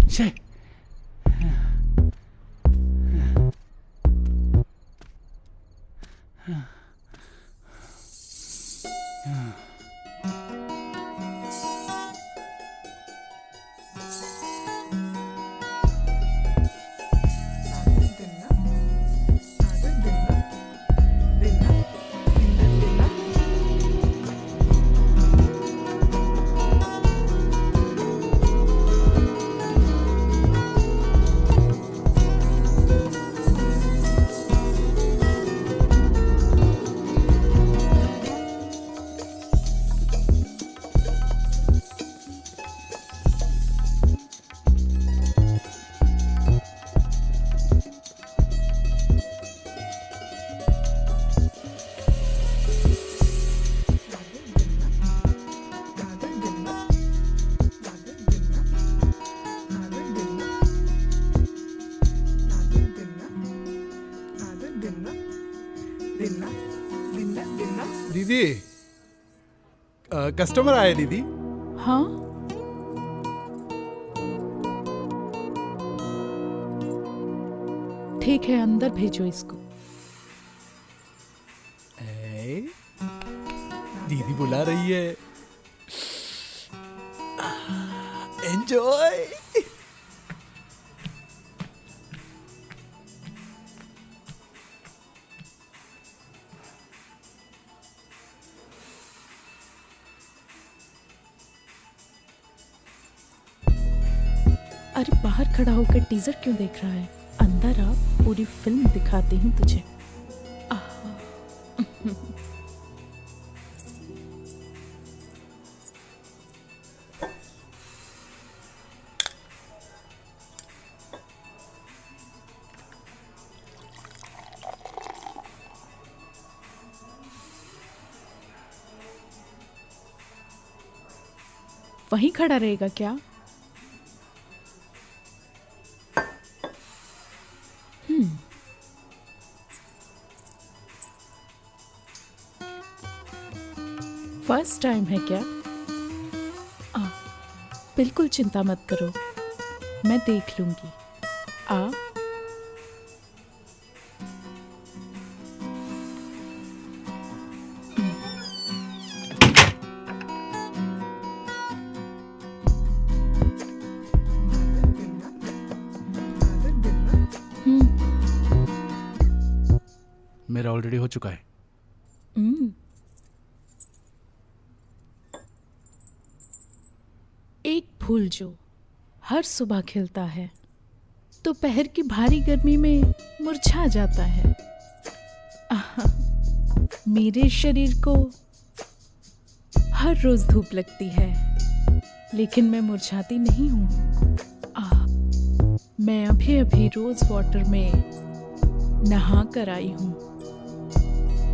शे दीदी कस्टमर आए दीदी। हाँ, ठीक है, अंदर भेजो इसको। दीदी बुला रही है, एंजॉय। अरे बाहर खड़ा होकर टीजर क्यों देख रहा है? अंदर आ, पूरी फिल्म दिखाती हूँ तुझे। वहीं खड़ा रहेगा क्या? फर्स्ट टाइम है क्या? बिल्कुल चिंता मत करो, मैं देख लूंगी। आ मेरा ऑलरेडी हो चुका है। एक फूल जो हर सुबह खिलता है, दोपहर की भारी गर्मी में मुरझा जाता है। मेरे शरीर को हर रोज धूप लगती है, लेकिन मैं मुरझाती नहीं हूँ। मैं अभी अभी रोज वाटर में नहा कर आई हूँ।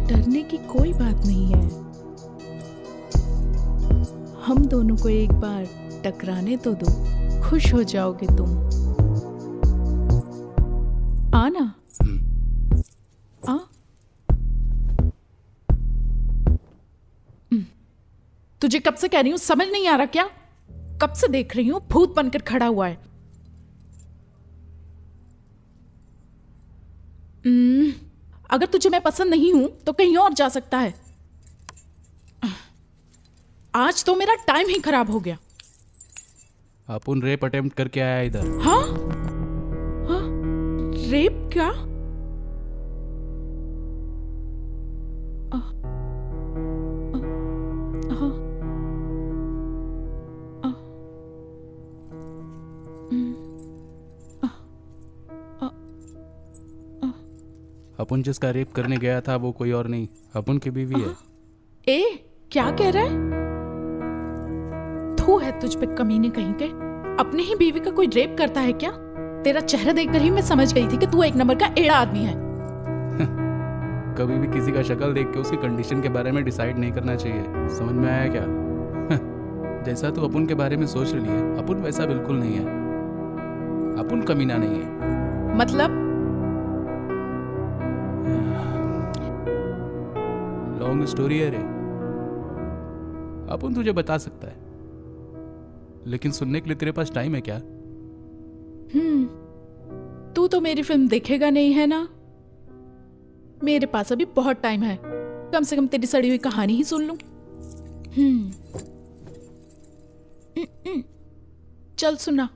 डरने की कोई बात नहीं है। हम दोनों को एक बार टकराने तो दो, खुश हो जाओगे तुम। आना। आ तुझे कब से कह रही हूं, समझ नहीं आ रहा क्या? कब से देख रही हूं, भूत बनकर खड़ा हुआ है। अगर तुझे मैं पसंद नहीं हूं तो कहीं और जा सकता है। आज तो मेरा टाइम ही खराब हो गया। अपुन रेप अटेम्प्ट करके आया इधर। हाँ? हाँ? रेप क्या? अपुन जिसका रेप करने गया था वो कोई और नहीं, अपुन की बीवी है। ए, क्या कह रहा है? थू है तुझ पे कमीने कहीं के। अपने ही बीवी का कोई रेप करता है क्या? तेरा चेहरा देखकर ही मैं समझ गई थी कि तू एक नंबर का एड़ा आदमी है। कभी भी किसी का शक्ल देख के उसकी कंडीशन के बारे में डिसाइड नहीं करना चाहिए। समझ में आया क्या? जैसा तू अपुन के बारे में सोच रही है, अपुन वैसा बिल्कुल नहीं है। अपुन कमीना नहीं है। मतलब? लॉन्ग स्टोरी है रे। अपन तुझे बता सकता है, लेकिन सुनने के लिए तेरे पास टाइम है क्या? तू तो मेरी फिल्म देखेगा नहीं है ना? मेरे पास अभी बहुत टाइम है, कम से कम तेरी सड़ी हुई कहानी ही सुन लूं। चल सुना।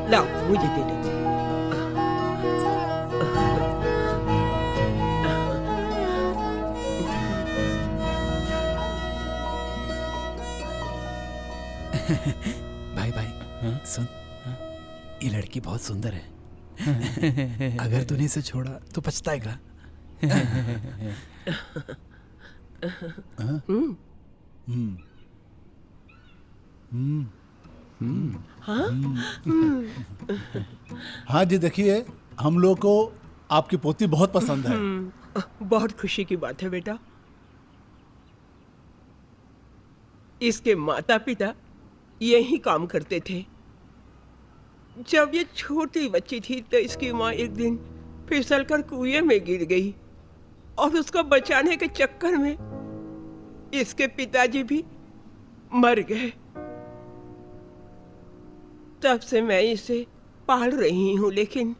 लाओ मुझे दे दो। भाई भाई, हाँ? सुन, ये लड़की बहुत सुंदर है। अगर तूने इसे छोड़ा तो पछताएगा। हाँ जी, देखिए हम लोग को आपकी पोती बहुत पसंद है। बहुत खुशी की बात है बेटा। इसके माता पिता यही काम करते थे। जब ये छोटी बच्ची थी तो इसकी माँ एक दिन फिसलकर कुएं में गिर गई और उसको बचाने के चक्कर में इसके पिताजी भी मर गए। तब से मैं इसे पाल रही हूँ, लेकिन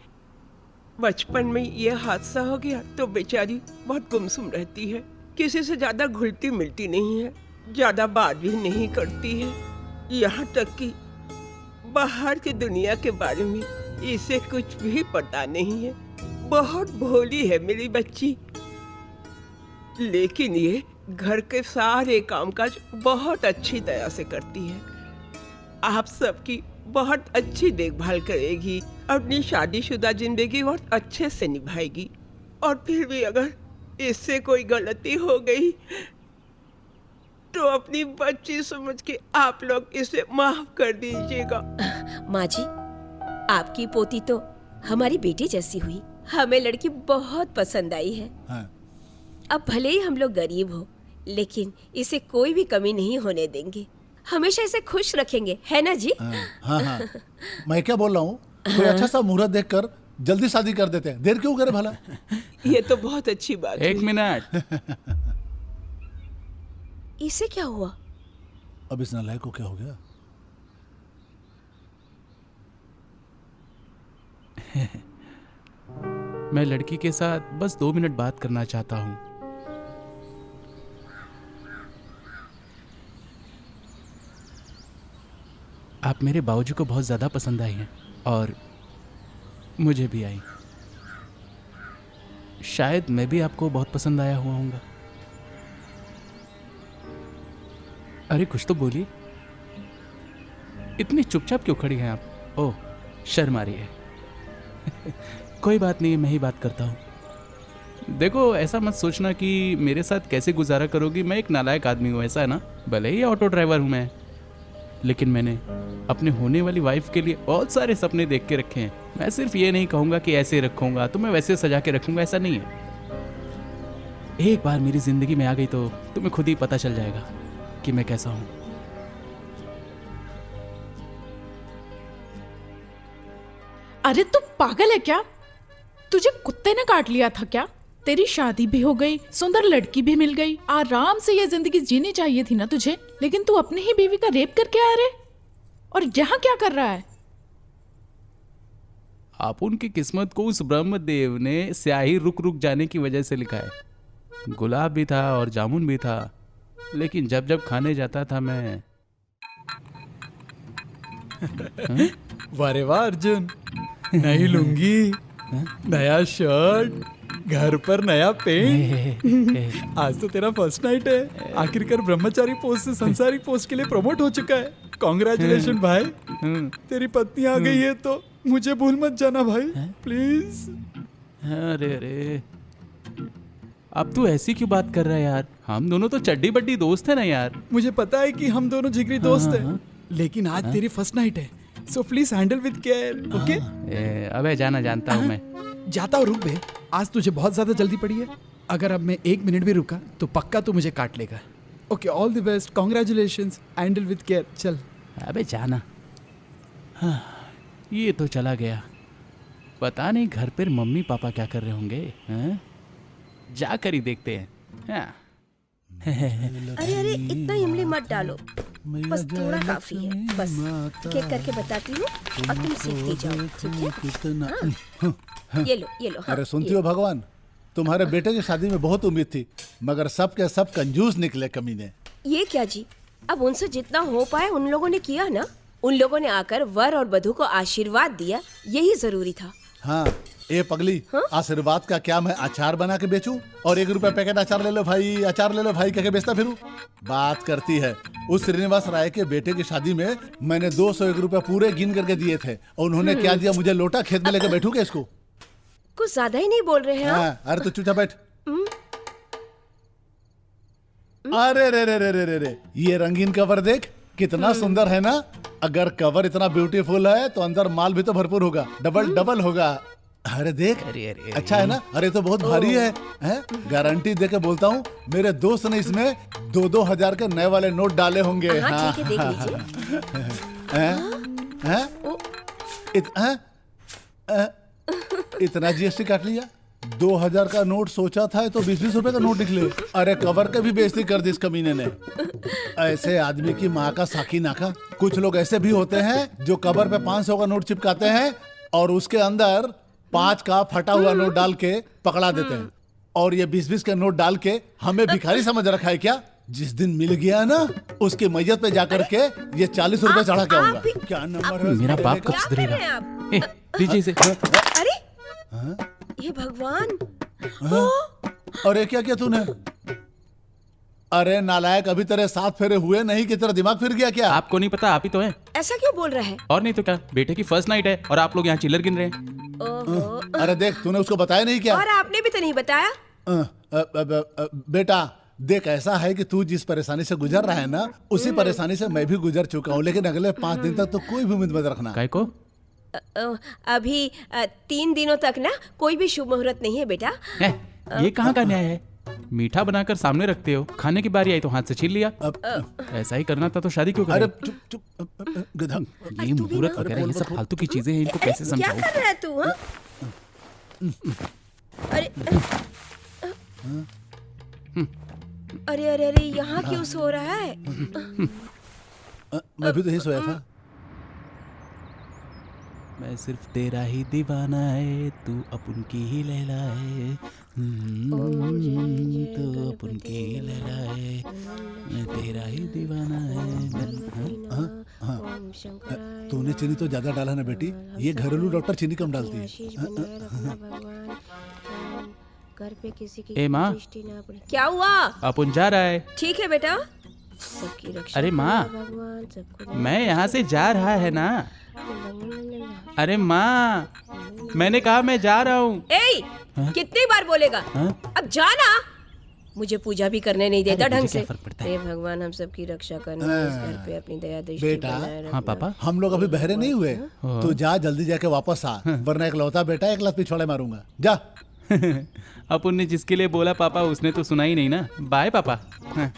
बचपन में ये हादसा हो गया तो बेचारी बहुत गुमसुम रहती है। किसी से ज्यादा घुलती मिलती नहीं है, ज्यादा बात भी नहीं करती है। यहाँ तक कि बाहर की दुनिया के बारे में इसे कुछ भी पता नहीं है। बहुत भोली है मेरी बच्ची, लेकिन ये घर के सारे कामकाज बहुत अच्छी तरह से करती है। आप सबकी बहुत अच्छी देखभाल करेगी, अपनी शादीशुदा जिंदगी बहुत अच्छे से निभाएगी। और फिर भी अगर इससे कोई गलती हो गई तो अपनी बच्ची समझ के आप लोग इसे माफ कर दीजिएगा। माँ जी, आपकी पोती तो हमारी बेटी जैसी हुई। हमें लड़की बहुत पसंद आई है। हाँ। अब भले ही हम लोग गरीब हो, लेकिन इसे कोई भी कमी नहीं होने देंगे। हमेशा इसे खुश रखेंगे, है ना जी? हाँ हाँ, मैं क्या बोल रहा हूँ, कोई अच्छा सा मुहूर्त देखकर जल्दी शादी कर देते हैं। देर क्यों करे भला? ये तो बहुत अच्छी बात है। एक मिनट। इसे क्या हुआ? अब इस नालायक को क्या हो गया? मैं लड़की के साथ बस 2 मिनट बात करना चाहता हूँ। आप मेरे बाबूजी को बहुत ज़्यादा पसंद आई हैं और मुझे भी आई। शायद मैं भी आपको बहुत पसंद आया हुआ हूँगा। अरे कुछ तो बोलिए, इतनी चुपचाप क्यों खड़ी हैं आप? ओह, शर्म आ रही है। कोई बात नहीं, मैं ही बात करता हूँ। देखो, ऐसा मत सोचना कि मेरे साथ कैसे गुजारा करोगी। मैं एक नालायक आदमी हूँ, ऐसा है ना? भले ही ऑटो ड्राइवर हूँ मैं, लेकिन मैंने अपने होने वाली वाइफ के लिए बहुत सारे सपने देख के रखे हैं। मैं सिर्फ ये नहीं कहूँगा कि ऐसे रखूँगा तो मैं वैसे सजा के रखूँगा, ऐसा नहीं है। एक बार मेरी ज़िंदगी में आ गई तो तुम्हें खुद ही पता चल जाएगा कि मैं कैसा हूँ। अरे तू पागल है क्या? तुझे कुत्ते ने काट लिया था क्या? तेरी शादी भी हो गई, सुंदर लड़की भी मिल गई, आराम से ये जिंदगी जीनी चाहिए थी ना तुझे, लेकिन तू अपनी ही बीवी का रेप करके आया रे। और यहाँ क्या कर रहा है? आप उनकी किस्मत को उस ब्रह्मदेव ने स्याही रुक रुक जाने की वजह से लिखा है। गुलाब भी था और जामुन भी था, लेकिन जब जब खाने जाता था मैं वाह रे वाह अर्जुन, नई लुंगी, नया शर्ट, घर पर नया पेंट। आज तो तेरा फर्स्ट नाइट है। आखिरकार ब्रह्मचारी पोस्ट से संसारिक पोस्ट के लिए प्रमोट हो चुका है। कॉन्ग्रेचुलेशन भाई। तेरी पत्नी आ गई है तो मुझे भूल मत जाना भाई, प्लीज। अरे अरे, अब तू ऐसी क्यों बात कर रहा है यार? हम दोनों तो चड्डी बड्डी दोस्त है ना यार। मुझे पता है कि हम दोनों जिगरी दोस्त हैं, लेकिन आज तेरी फर्स्ट नाइट है, so please handle with care, okay? अबे जाना जानता हूँ मैं। जाता हूँ, रुक बे। आज तुझे बहुत ज्यादा जल्दी पड़ी है। अगर अब मैं 1 मिनट भी रुका तो पक्का तू मुझे काट लेगा। Okay, all the best, congratulations, handle with care. चल। अबे जाना। हाँ, ये तो चला गया। पता नहीं घर पर मम्मी पापा क्या कर रहे होंगे। हाँ? जाकर ही देखते हैं। हाँ। अरे अरे, इतना इमली मत डालो, बस थोड़ा काफी है। बस केक करके बताती हूँ और तुम सीखती जाओ, ठीक है? हाँ। ये लो, ये लो। हाँ, अरे सुनती हो भगवान, तुम्हारे बेटे की शादी में बहुत उम्मीद थी, मगर सब के सब कंजूस निकले कमीने। ये क्या जी, अब उनसे जितना हो पाए उन लोगों ने किया ना। उन लोगों ने आकर वर और वधू को आशीर्वाद दिया, यही जरूरी था। हाँ, ए पगली, आशीर्वाद का क्या मैं अचार बना के बेचूं? और 1 रुपया पैकेट अचार ले लो भाई, अचार ले लो भाई कह के बेचता फिरूं? बात करती है। उस श्रीनिवास राय के बेटे की शादी में मैंने 201 रुपया पूरे गिन करके दिए थे, और उन्होंने क्या दिया मुझे? लोटा। खेत में लेके बैठू क्या इसको? कुछ ज्यादा ही नहीं बोल रहे हैं आप? हाँ, अरे तू चुपचाप बैठ। अरे रे रे रे रे रे रे, ये रंगीन कवर देख, कितना सुंदर है ना? अगर कवर इतना ब्यूटीफुल है तो अंदर माल भी तो भरपूर होगा, डबल डबल होगा। अरे देख, अरे अच्छा है ना? अरे तो बहुत भारी है, हैं? गारंटी दे के बोलता हूँ, मेरे दोस्त ने इसमें 2-2 हजार के नए वाले नोट डाले होंगे। हाँ, ठीक है, देख लीजिए। इतना जीएसटी काट लिया? 2000 का नोट सोचा था तो 20-20 रुपए का नोट निकले। अरे कवर के भी बेइज्जती कर दी इस कमीने ने। ऐसे आदमी की माँ का साकी नाका। कुछ लोग ऐसे भी होते हैं जो कवर पे 500 का नोट चिपकाते हैं और उसके अंदर 5 का फटा हुआ नोट डाल के पकड़ा देते हैं, और ये 20-20 के नोट डाल के हमें भिखारी समझ रखा है क्या? जिस दिन मिल गया ना, उसकी मैयत पे जाकर के ये 40 रुपए चढ़ा के आऊंगा। क्या नंबर है? मेरा बाप कब क्या कर सुधरेगा? रहे हैं आप? ए, दीजिए इसे। अरे ये भगवान, अरे क्या किया तूने? अरे नालायक, अभी तेरे 7 फेरे हुए नहीं कि तेरा दिमाग फिर गया क्या? आपको नहीं पता, आप ही तो हैं। ऐसा क्यों बोल रहा है? और नहीं तो क्या, बेटे की फर्स्ट नाइट है और आप लोग यहाँ चिल्लर गिन रहे हैं। ओहो, अरे देख, तूने उसको बताया नहीं क्या? और आपने भी तो नहीं बताया। बेटा देख, ऐसा है कि तू जिस परेशानी से गुजर रहा है ना, उसी परेशानी से मैं भी गुजर चुका हूँ, लेकिन अगले 5 दिन तक तो कोई भी उम्मीद मत रखना। काय को? अभी 3 दिनों तक ना कोई भी शुभ मुहूर्त नहीं है बेटा। है, ये कहाँ का न्याय है? मीठा बनाकर सामने रखते हो, खाने की बारी आई तो हाथ से छीन लिया। ऐसा ही करना था तो शादी क्यों अरे करें? चुप चुप, गधा। ये मुहूर्त वगैरह ये सब फालतू की चीजें हैं, इनको कैसे क्या समझाऊं? कर रहा है तू? हाँ? अरे अरे अरे अरे, यहाँ क्यों सो रहा है? मैं भी तो यही सोया था। मैं सिर्फ तेरा ही दीवाना है, तू अपन की ही लैला है। तू अपन की ही लैला है, मैं तेरा ही दीवाना है। तूने चीनी तो ज्यादा डाला ना बेटी, ये घरेलू डॉक्टर चीनी कम डालती है। घर पे किसी की ए माँ, दृष्टि ना पड़े। क्या हुआ? अपन जा रहा है। ठीक है बेटा, सबकी रक्षा अरे माँ, करेगा भगवान, सबको मैं यहाँ से जा रहा है ना। अरे माँ, मैंने कहा मैं जा रहा हूँ। ए, कितनी बार बोलेगा? हाँ? अब जाना। मुझे पूजा भी करने नहीं देता अरे ढंग मुझे से। क्या फर्क पड़ता है? हे भगवान, हम सबकी रक्षा करना, इस घर पे अपनी दया दृष्टि बेटा, बनाए रखना। हाँ पापा। हम लोग अभी बहरे नहीं हुए, तो जा जल्दी जाके वापस आ, वरना एक लौता बेटा 1 लाख पिछवाड़े मारूंगा। जा। अपन ने जिसके लिए बोला पापा, उसने तो सुना ही नहीं ना। बाय पापा। हाँ।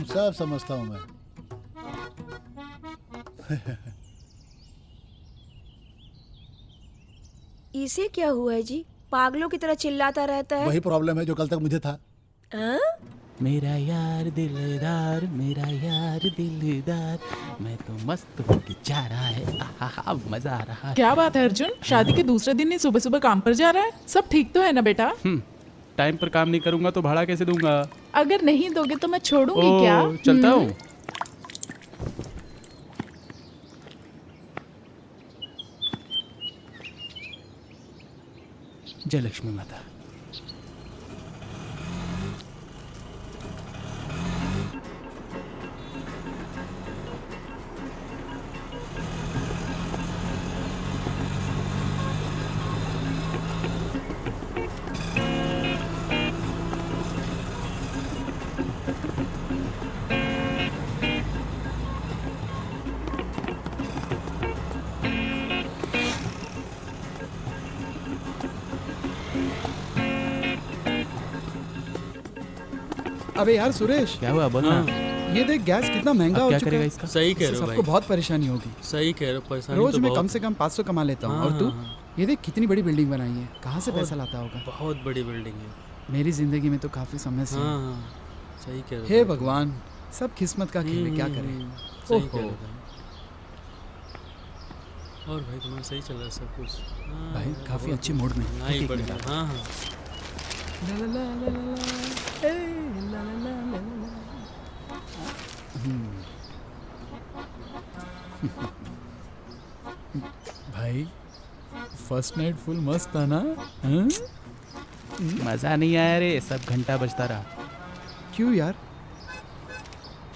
सब समझता हूँ मैं। इसे क्या हुआ है जी? पागलों की तरह चिल्लाता रहता है। वही प्रॉब्लम है जो कल तक मुझे था। हाँ? मेरा यार दिलदार, मेरा यार दिलदार, मैं तो मस्त होके जा रहा है। आहा, मजा आ रहा है। क्या बात है अर्जुन, शादी के दूसरे दिन ही सुबह सुबह काम पर जा रहा है? सब ठीक तो है ना बेटा? टाइम पर काम नहीं करूंगा तो भाड़ा कैसे दूंगा? अगर नहीं दोगे तो मैं छोड़ूंगी क्या? चलता हूँ। जय लक्ष्मी माता। अबे यार सुरेश, क्या हुआ बोलना। ये देख गैस कितना महंगा अब हो क्या चुका करेगा है। इसका? सही कह रहे हो सबको भाई, बहुत परेशानी होगी। सही कह रहे हो, परेशानी रोज तो मैं बहुत, कम से कम 500 कमा लेता हूँ। हाँ, और तू हाँ, ये देख कितनी बड़ी बिल्डिंग बनाई है, कहाँ से और- पैसा लाता होगा। बहुत बड़ी बिल्डिंग है। मेरी जिंदगी में तो काफी समस्या है। हाँ, सही कह रहे हो हे भाई। भगवान, सब किस्मत का खेल है, क्या करें। सही ओहो। कह रहे हो भाई। और भाई तुम्हारा सही चल रहा है सब कुछ। हाँ, भाई, यार, काफी बहुत अच्छे मूड में। नहीं एक बढ़िया। मिनट। हाँ हाँ भाई, फर्स्ट नाइट फुल मस्त था ना? हाँ? मजा नहीं आया रे, सब घंटा बजता रहा। क्यों यार?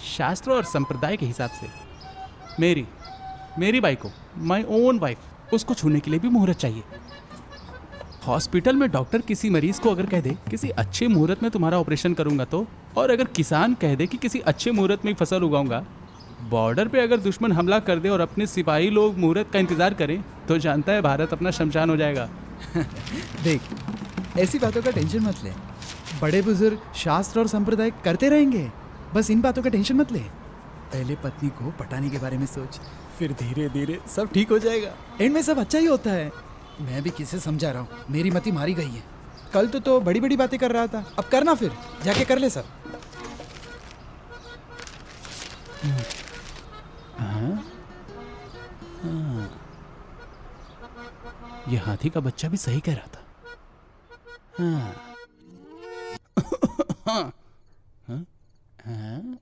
शास्त्रों और संप्रदाय के हिसाब से मेरी बाई को, माई ओन वाइफ, उसको छूने के लिए भी मुहूर्त चाहिए। हॉस्पिटल में डॉक्टर किसी मरीज को अगर कह दे किसी अच्छे मुहूर्त में तुम्हारा ऑपरेशन करूंगा तो, और अगर किसान कह दे कि किसी अच्छे मुहूर्त में ही फसल उगाऊंगा, बॉर्डर पे अगर दुश्मन हमला कर दे और अपने सिपाही लोग मुहूर्त का इंतजार करें, तो जानता है भारत अपना शमशान हो जाएगा। देख, ऐसी बातों का टेंशन मत ले। बड़े बुजुर्ग शास्त्र और संप्रदाय करते रहेंगे, बस इन बातों का टेंशन मत ले। पहले पत्नी को पटाने के बारे में सोच, फिर धीरे धीरे सब ठीक हो जाएगा। एंड में सब अच्छा ही होता है। मैं भी किसे समझा रहा हूँ, मेरी मति मारी गई है। कल तो बड़ी बड़ी बातें कर रहा था, अब करना, फिर जाके कर ले सब। ये हाथी का बच्चा भी सही कह रहा था। हाँ। हाँ। हाँ? हाँ?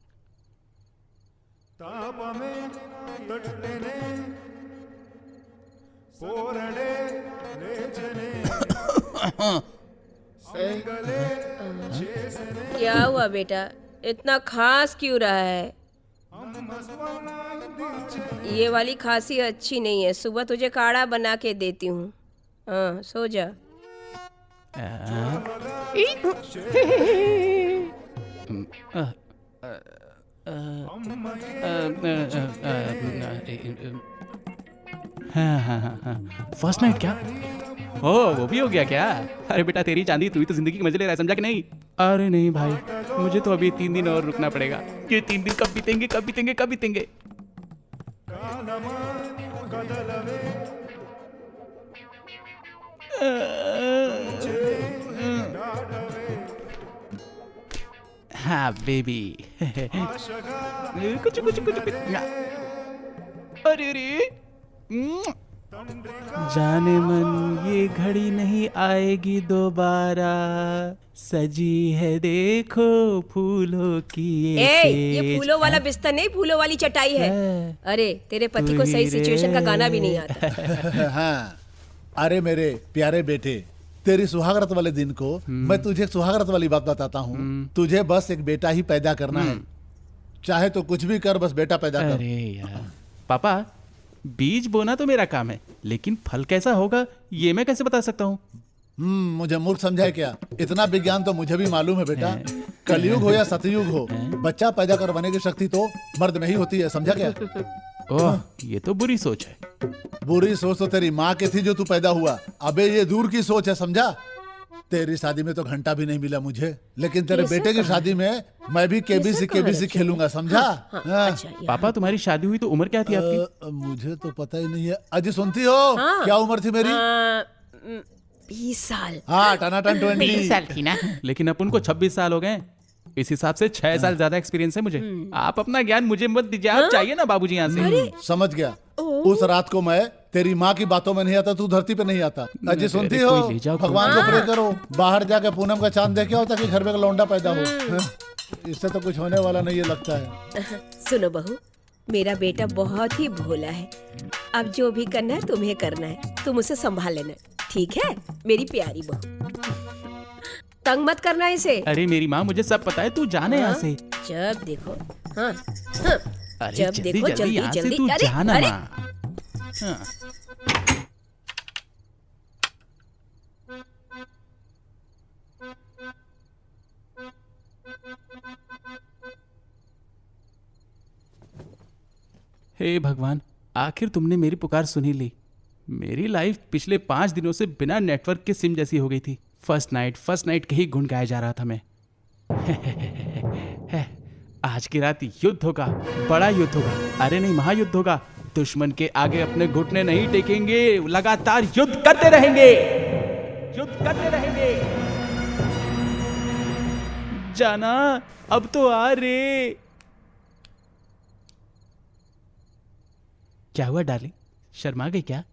क्या हुआ बेटा, इतना खांस क्यों रहा है? ये वाली खांसी अच्छी नहीं है, सुबह तुझे काढ़ा बना के देती हूँ। हाँ, सो जा। फर्स्ट नाइट क्या? ओ, वो भी हो गया क्या? अरे बेटा, तेरी चांदी, तू ही तो जिंदगी के मजे ले रहा है, समझा कि नहीं? अरे नहीं भाई, मुझे तो अभी 3 दिन और रुकना पड़ेगा। ये 3 दिन कब बीतेंगे, कब बीतेंगे, कब बीतेंगे? हाँ बेबी। कुछ कुछ कुछ कुछ। अरे अरे, जाने मन ये घड़ी नहीं आएगी दोबारा, सजी है देखो फूलों की ये फूलों वाला बिस्तर नहीं, फूलों वाली चटाई है। अरे तेरे पति को सही सिचुएशन का गाना भी नहीं आता। हाँ, अरे मेरे प्यारे बेटे, तेरी सुहागरात वाले दिन को मैं तुझे एक सुहागरात वाली बात बताता हूँ। तुझे बस एक बेटा ही पैदा करना है, चाहे तो कुछ भी कर, बस बेटा पैदा कर। अरे यार पापा, बीज बोना तो मेरा काम है, लेकिन फल कैसा होगा ये मैं कैसे बता सकता हूँ? मुझे मूर्ख समझा है क्या? इतना विज्ञान तो मुझे भी मालूम है बेटा। कलयुग हो या सतयुग हो, बच्चा पैदा करवाने की शक्ति तो मर्द में ही होती है, समझा क्या? ओह, ये तो बुरी सोच है। बुरी सोच तो तेरी माँ की थी जो तू पैदा हुआ। अबे ये दूर की सोच है, समझा? तेरी शादी में तो घंटा भी नहीं मिला मुझे, लेकिन तेरे बेटे की शादी में मैं भी केबीसी खेलूंगा, समझा? हाँ। अच्छा, यार। पापा, तुम्हारी शादी हुई तो उम्र क्या थी आपकी? मुझे तो पता ही नहीं है। अजी सुनती हो? हाँ। क्या उम्र थी मेरी? 20 साल। हाँ, टनाटन 20 साल थी ना। लेकिन अपन को 26 साल हो गए। इस हिसाब से 6 साल ज्यादा एक्सपीरियंस है मुझे। आप अपना ज्ञान मुझे मत दीजिए, आप चाहिए ना बाबूजी यहाँ से। समझ गया। उस रात को मैं तेरी माँ की बातों में नहीं आता, तू धरती पे नहीं आता। अजी सुनती हो? कोई ले जाओ, भगवान को प्रे करो, बाहर जाके पूनम का चांद देखे होता कि घर में एक लौंडा पैदा हो। हाँ? इससे तो कुछ होने वाला नहीं है लगता है। सुनो बहू, मेरा बेटा बहुत ही भोला है। अब जो भी करना है तुम्हें करना है, तुम उसे संभाल लेना, ठीक है मेरी प्यारी बहू। तंग मत करना इसे। अरे मेरी माँ, मुझे सब पता है, तू जाने यहाँ से। जब देखो हाँ हाँ अरे जब जल्दी देखो जल्दी जल्दी यहाँ से जल्दी। तू अरे जाना अरे माँ। हाँ। हे भगवान, आखिर तुमने मेरी पुकार सुनी ली। मेरी लाइफ पिछले 5 दिनों से बिना नेटवर्क के सिम जैसी हो गई थी। फर्स्ट नाइट के ही गुण गाया जा रहा था मैं। आज की रात युद्ध होगा, बड़ा युद्ध होगा। अरे नहीं, महायुद्ध होगा। दुश्मन के आगे अपने घुटने नहीं टेकेंगे, लगातार युद्ध करते रहेंगे, युद्ध करते रहेंगे। जाना, अब तो आ रे। क्या हुआ डार्लिंग, शर्मा गई क्या?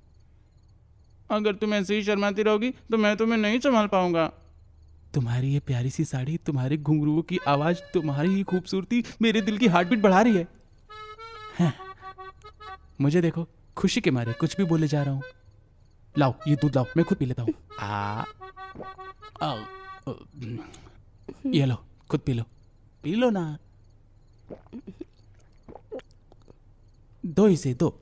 अगर तुम ऐसे ही शर्माती रहोगी तो मैं तुम्हें नहीं संभाल पाऊंगा। तुम्हारी ये प्यारी सी साड़ी, तुम्हारे घुंघरुओं की आवाज, तुम्हारी ये खूबसूरती मेरे दिल की हार्ट बीट बढ़ा रही है। हाँ। मुझे देखो, खुशी के मारे कुछ भी बोले जा रहा हूँ। लाओ ये दूध लाओ, मैं खुद पी लेता हूँ। ये लो, खुद पी लो ना। दो इसे दो।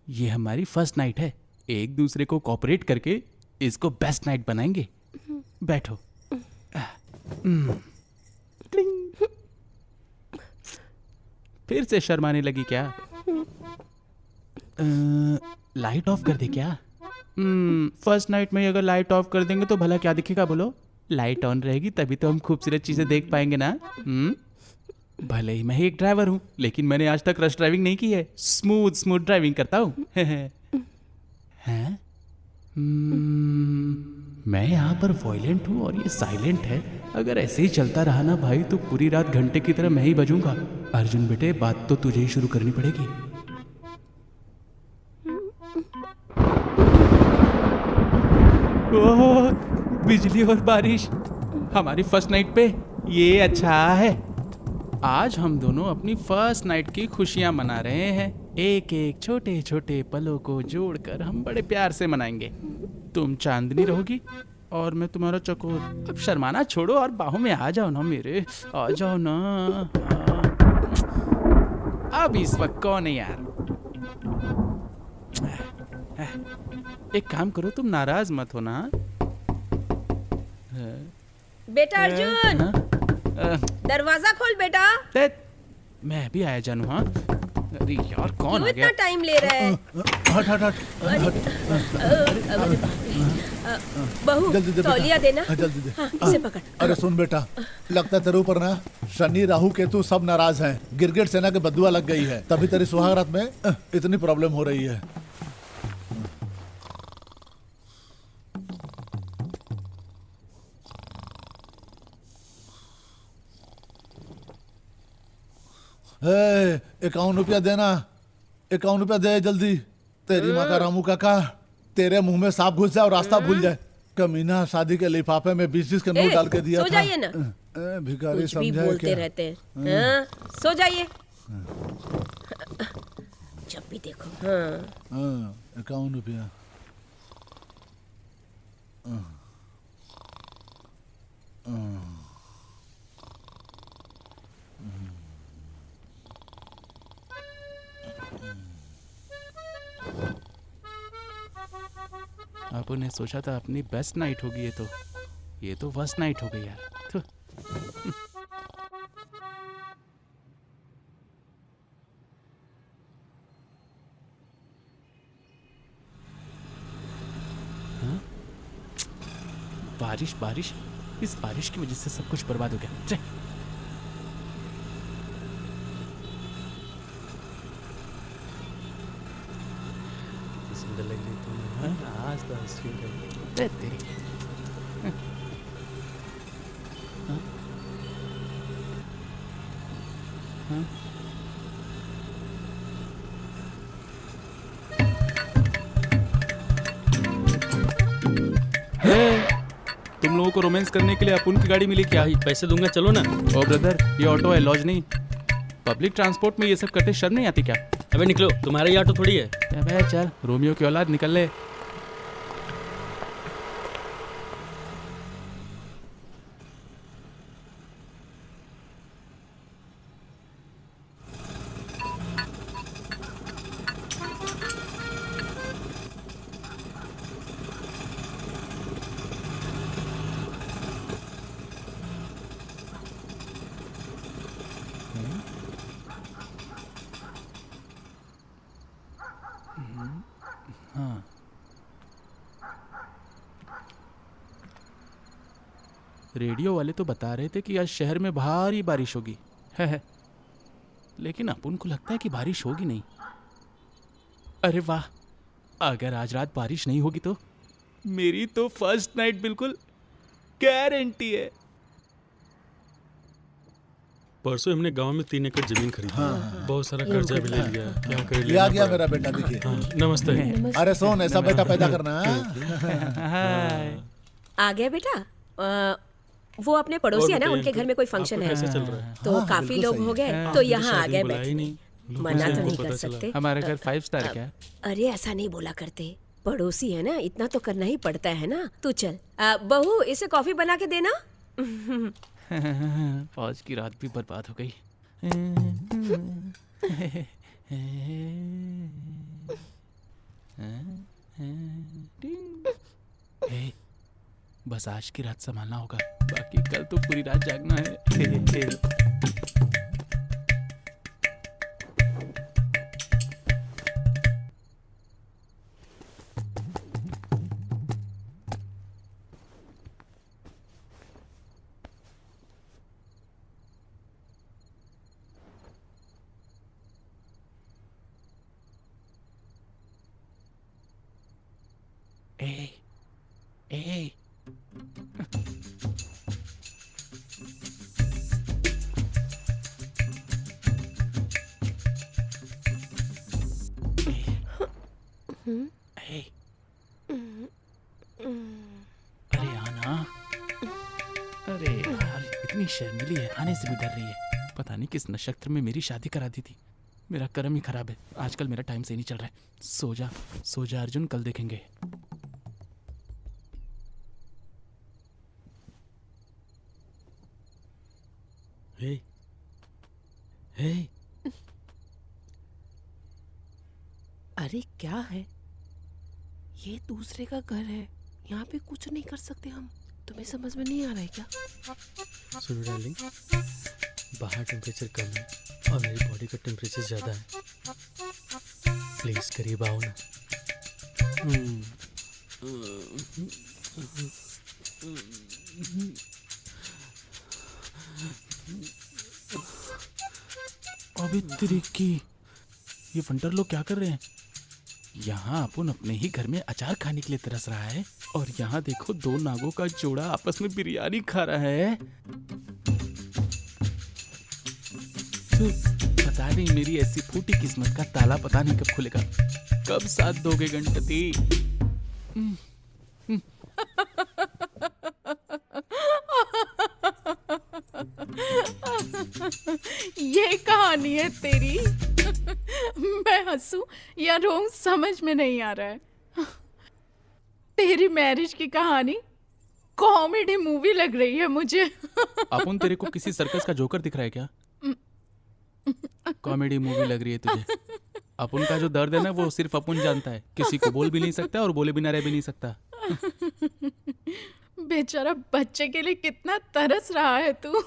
ये हमारी फर्स्ट नाइट है, एक दूसरे को कोऑपरेट करके इसको बेस्ट नाइट बनाएंगे। बैठो। फिर से शर्माने लगी क्या? लाइट ऑफ कर दे क्या? फर्स्ट नाइट में अगर लाइट ऑफ कर देंगे तो भला क्या दिखेगा बोलो? लाइट ऑन रहेगी तभी तो हम खूबसूरत चीजें देख पाएंगे ना। भले ही मैं एक ड्राइवर हूं, लेकिन मैंने आज तक रश ड्राइविंग नहीं की है। स्मूथ ड्राइविंग करता हूं। हैं? मैं यहाँ पर वॉयलेंट हूँ और ये साइलेंट है। अगर ऐसे ही चलता रहा ना भाई तो पूरी रात घंटे की तरह मैं ही बजूंगा। अर्जुन बेटे, बात तो तुझे ही शुरू करनी पड़ेगी। ओह, बिजली और बारिश हमारी फर्स्ट नाइट पे, ये अच्छा है। आज हम दोनों अपनी फर्स्ट नाइट की खुशियां मना रहे हैं। एक एक छोटे छोटे पलों को जोड़कर हम बड़े प्यार से मनाएंगे। तुम चांदनी रहोगी और मैं तुम्हारा चकोर। अब शर्माना छोड़ो और बाहों में आ जाओ ना मेरे, आ जाओ ना। अब इस वक्त कौन है यार? एक काम करो, तुम नाराज मत हो ना। बेटा अर्जुन, दरवाजा खोल बेटा। मैं भी आया जानू। हाँ, अरे यार कौन क्यों आ गया? इतना टाइम ले रहा है? हट हट हट बहू, जल्दी दे बेटा। तौलिया देना। हाँ, जल्दी दे। हाँ, इसे पकड़। अरे सुन बेटा, लगता है तेरे ऊपर ना शनि राहु केतु सब नाराज हैं। गिरगिट सेना के बदुआ लग गई है, तभी तेरी सुहागरात में इतनी प्रॉब्लम हो रही है। ₹51 देना, ₹51 दे जल्दी। तेरी माँ का रामू काका तेरे मुंह में सांप घुस जाए और रास्ता भूल जाए। कमीना शादी के लिफाफे में 20-20 का नोट डाल के दिया सो था। जाइए ना। भिखारी कुछ भी समझाए बोलते क्या? रहते हैं। हाँ, सो जाइए। जब भी देखो। हाँ, ₹51। आपने ने सोचा था अपनी बेस्ट नाइट होगी, ये तो वर्स्ट नाइट हो गई यार। थु। हाँ? बारिश, इस बारिश की वजह से सब कुछ बर्बाद हो गया। चल। सुंदर लग रही तुम। हाँ, आज तो आइसक्रीम खाई। तेरी। हाँ? हाँ? तुम लोगों को रोमांस करने के लिए अपुन की गाड़ी मिली क्या? भाई पैसे दूंगा, चलो ना। ओ ब्रदर, ये ऑटो है, लॉज नहीं। पब्लिक ट्रांसपोर्ट में ये सब करते शर्म नहीं आती क्या? अबे निकलो, तुम्हारा ये ऑटो थोड़ी है। अबे चल, रोमियो की औलाद, निकल ले। रेडियो वाले तो बता रहे थे कि आज शहर में भारी बारिश होगी, है। लेकिन अपन को लगता है कि बारिश होगी नहीं। अरे वाह, अगर आज रात बारिश नहीं होगी तो मेरी तो फर्स्ट नाइट बिल्कुल गारंटी है। परसों हमने गांव में 3 एकड़ जमीन खरीदी। बहुत सारा कर्जा भी ले लिया। क्या करे, ये आ गया मेरा बेटा, देखिए। नमस्ते। अरे सोन, ऐसा बेटा पैदा करना है। हाय। आ गया बेटा। वो अपने पड़ोसी है ना, उनके घर में कोई फंक्शन है कैसे चल रहा है? तो काफी लोग हो गए, तो यहाँ आ गए बुलाया ही बैठने। नहीं। मना तो नहीं पता कर चला। सकते। हमारा घर 5 स्टार क्या है? अरे ऐसा नहीं बोला करते, पड़ोसी है ना, इतना तो करना ही पड़ता है ना। तू चल, बहू इसे कॉफी बना के देना। आज की रात भी बर्बाद हो गई। हे, बस आज की रात संभालना होगा, बाकी कल तो पूरी रात जागना है। ए, ए, ए, अरे आना। अरे यार, इतनी शर्मीली है, आने से भी डर रही है। पता नहीं किस नक्षत्र में मेरी शादी करा दी थी। मेरा कर्म ही खराब है, आजकल मेरा टाइम सही नहीं चल रहा है। सो जा अर्जुन, कल देखेंगे। हे, हे, अरे क्या है ये? दूसरे का घर है, यहाँ पे कुछ नहीं कर सकते हम। तुम्हें समझ में नहीं आ रहा है क्या? सुनो डार्लिंग, बाहर टेम्परेचर कम है और मेरी बॉडी का टेम्परेचर ज़्यादा है। प्लीज करीब आओ ना। अबे तेरी की, ये फंटर लोग क्या कर रहे हैं? यहाँ अपन अपने ही घर में अचार खाने के लिए तरस रहा है, और यहाँ देखो 2 नागों का जोड़ा आपस में बिरयानी खा रहा है। पता नहीं मेरी ऐसी फूटी किस्मत का ताला पता नहीं कब खुलेगा। कब साथ दोगे गणपति? ये कहानी है तेरी। मैं हंसूं या रोऊं समझ में नहीं आ रहा है। तेरी मैरिज की कहानी कॉमेडी मूवी लग रही है मुझे। अपन तेरे को किसी सर्कस का जोकर दिख रहा है क्या? कॉमेडी मूवी लग रही है तुझे? अपन का जो दर्द है ना, वो सिर्फ अपन जानता है, किसी को बोल भी नहीं सकता और बोले बिना रह भी नहीं सकता। बेचारा बच्चे के लिए कितना तरस रहा है तू।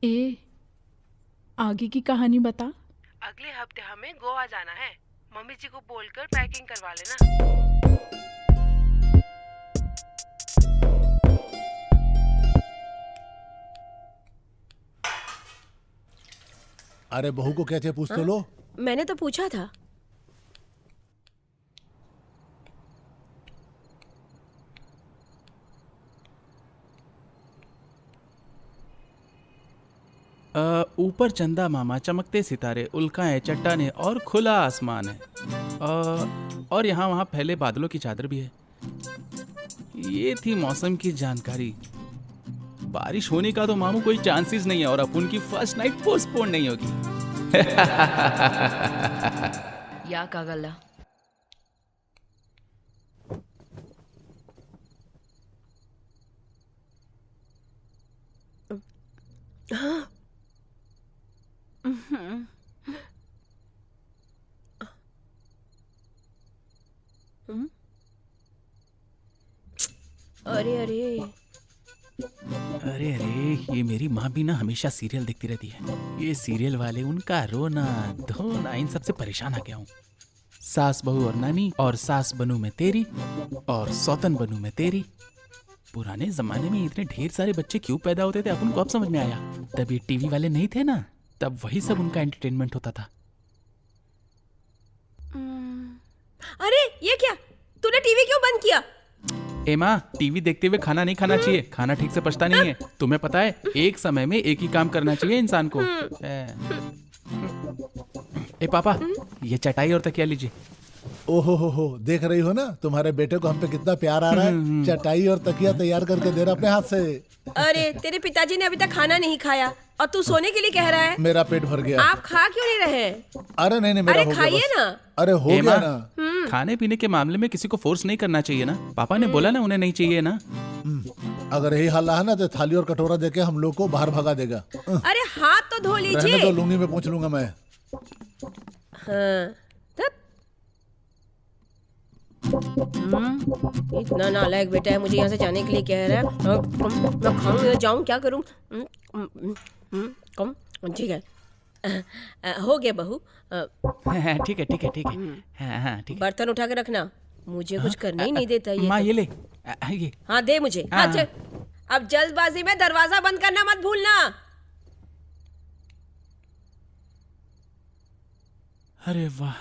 ए, आगे की कहानी बता। अगले हफ्ते हमें गोवा जाना है। मम्मी जी को बोलकर पैकिंग करवा लेना। अरे बहू को क्या चाहिए पूछ तो लो। मैंने तो पूछा था। ऊपर चंदा मामा, चमकते सितारे, उल्काएं, चट्टानें और खुला आसमान है। और यहाँ वहाँ फैले बादलों की चादर भी है। ये थी मौसम की जानकारी। बारिश होने का तो मामू कोई चांसेस नहीं है और अपन की फर्स्ट नाइट पोस्टपोन नहीं होगी। ಯಾಕಾಗಲ್ಲ. अरे अरे अरे अरे, ये मेरी माँ भी ना हमेशा सीरियल देखती रहती है। ये सीरियल वाले, उनका रोना धोना, इन सबसे परेशान आ गया हूँ। सास बहू और नानी, और सास बनू मैं तेरी, और सौतन बनू मैं तेरी। पुराने जमाने में इतने ढेर सारे बच्चे क्यों पैदा होते थे अपन को अब समझ में आया। तब ये टीवी वाले नहीं थे ना, तब वही सब उनका एंटरटेनमेंट होता था। अरे ये क्या, तूने टीवी क्यों बंद किया? ए माँ, टीवी देखते हुए खाना नहीं खाना चाहिए। खाना ठीक से पचता नहीं है। तुम्हें पता है, एक समय में एक ही काम करना चाहिए इंसान को। ए पापा, ये चटाई और तकिया लीजिए। ओहो, देख रही हो ना तुम्हारे बेटे को हम पे कितना प्यार आ रहा है। चटाई और तकिया तैयार करके दे रहा अपने हाथ से। अरे तेरे पिताजी ने अभी तक खाना नहीं खाया और तू सोने के लिए कह रहा है। मेरा पेट भर गया। आप खा क्यों नहीं रहे? अरे नहीं मेरा अरे हो गया खाइए बस। ना। अरे हो ए गया माँ, ना। खाने पीने के मामले में किसी को फोर्स नहीं करना चाहिए ना। पापा ने बोला ना उन्हें नहीं चाहिए ना। अगर यही हाल रहा है ना तो थाली और कटोरा देके हम लोग को बाहर भगा देगा। अरे हाथ तो धो रहने लीजिए। दो, लुंगी में पूछ लूंगा मैं। हाँ, इतना नालायक बेटा है, मुझे यहाँ से जाने के लिए कह रहा है। मैं खाऊं या जाऊं, क्या करूं? कम ठीक है। हो गया बहू। ठीक है ठीक है ठीक है। हाँ ठीक है। बर्तन उठा के रखना, मुझे कुछ करने ही नहीं देता ये माँ तो। ये ले, ये। हाँ दे मुझे। हाँ चल, अब जल्दबाजी में दरवाजा बंद करना मत भूलना। अरे वाह,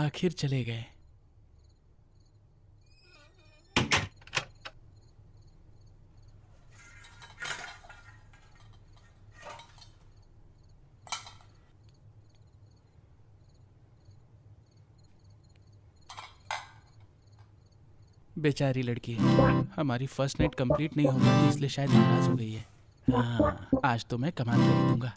आखिर चले गए। बेचारी लड़की, हमारी फर्स्ट नाइट कंप्लीट नहीं हो पाई, इसलिए शायद नाराज हो गई है। हाँ, आज तो मैं कमाल कर ही दूंगा।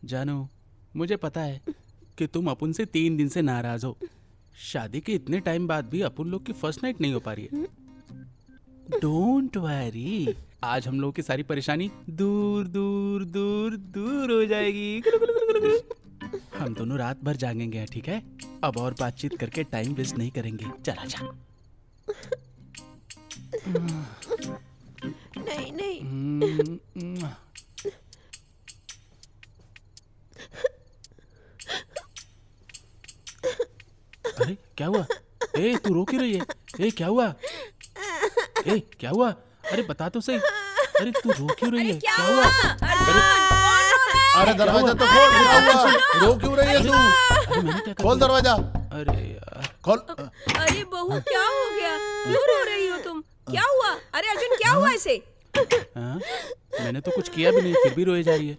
जानू, मुझे पता है कि तुम अपुन से 3 दिन से नाराज हो। शादी के इतने टाइम बाद भी अपुन लोग की फर्स्ट नाइट नहीं हो पा रही है। डोंट वरी, आज हम लोग की सारी परेशानी दूर दूर दूर दूर हो जाएगी। हम दोनों रात भर जागेंगे, ठीक है? अब और बातचीत करके टाइम वेस्ट नहीं करेंगे। चला जा। नहीं नहीं। अरे क्या हुआ? ए तू रो क्यों रही है? ए क्या हुआ? ए क्या हुआ? अरे बता तो सही। अरे तू रो क्यों रही है? क्या हुआ? अरे दरवाजा तो खोल। क्या हुआ? रो क्यों रही है तू? अरे मैंने क्या कर खोल दिया? दरवाजा। अरे यार, खोल। अरे बहू क्या हो गया? क्यों रो रही हो तुम? क्या हुआ? अरे अर्जुन क्या हुआ इसे? हाँ? मैंने तो कुछ किया भी नहीं, फिर भी रोए जा रही है।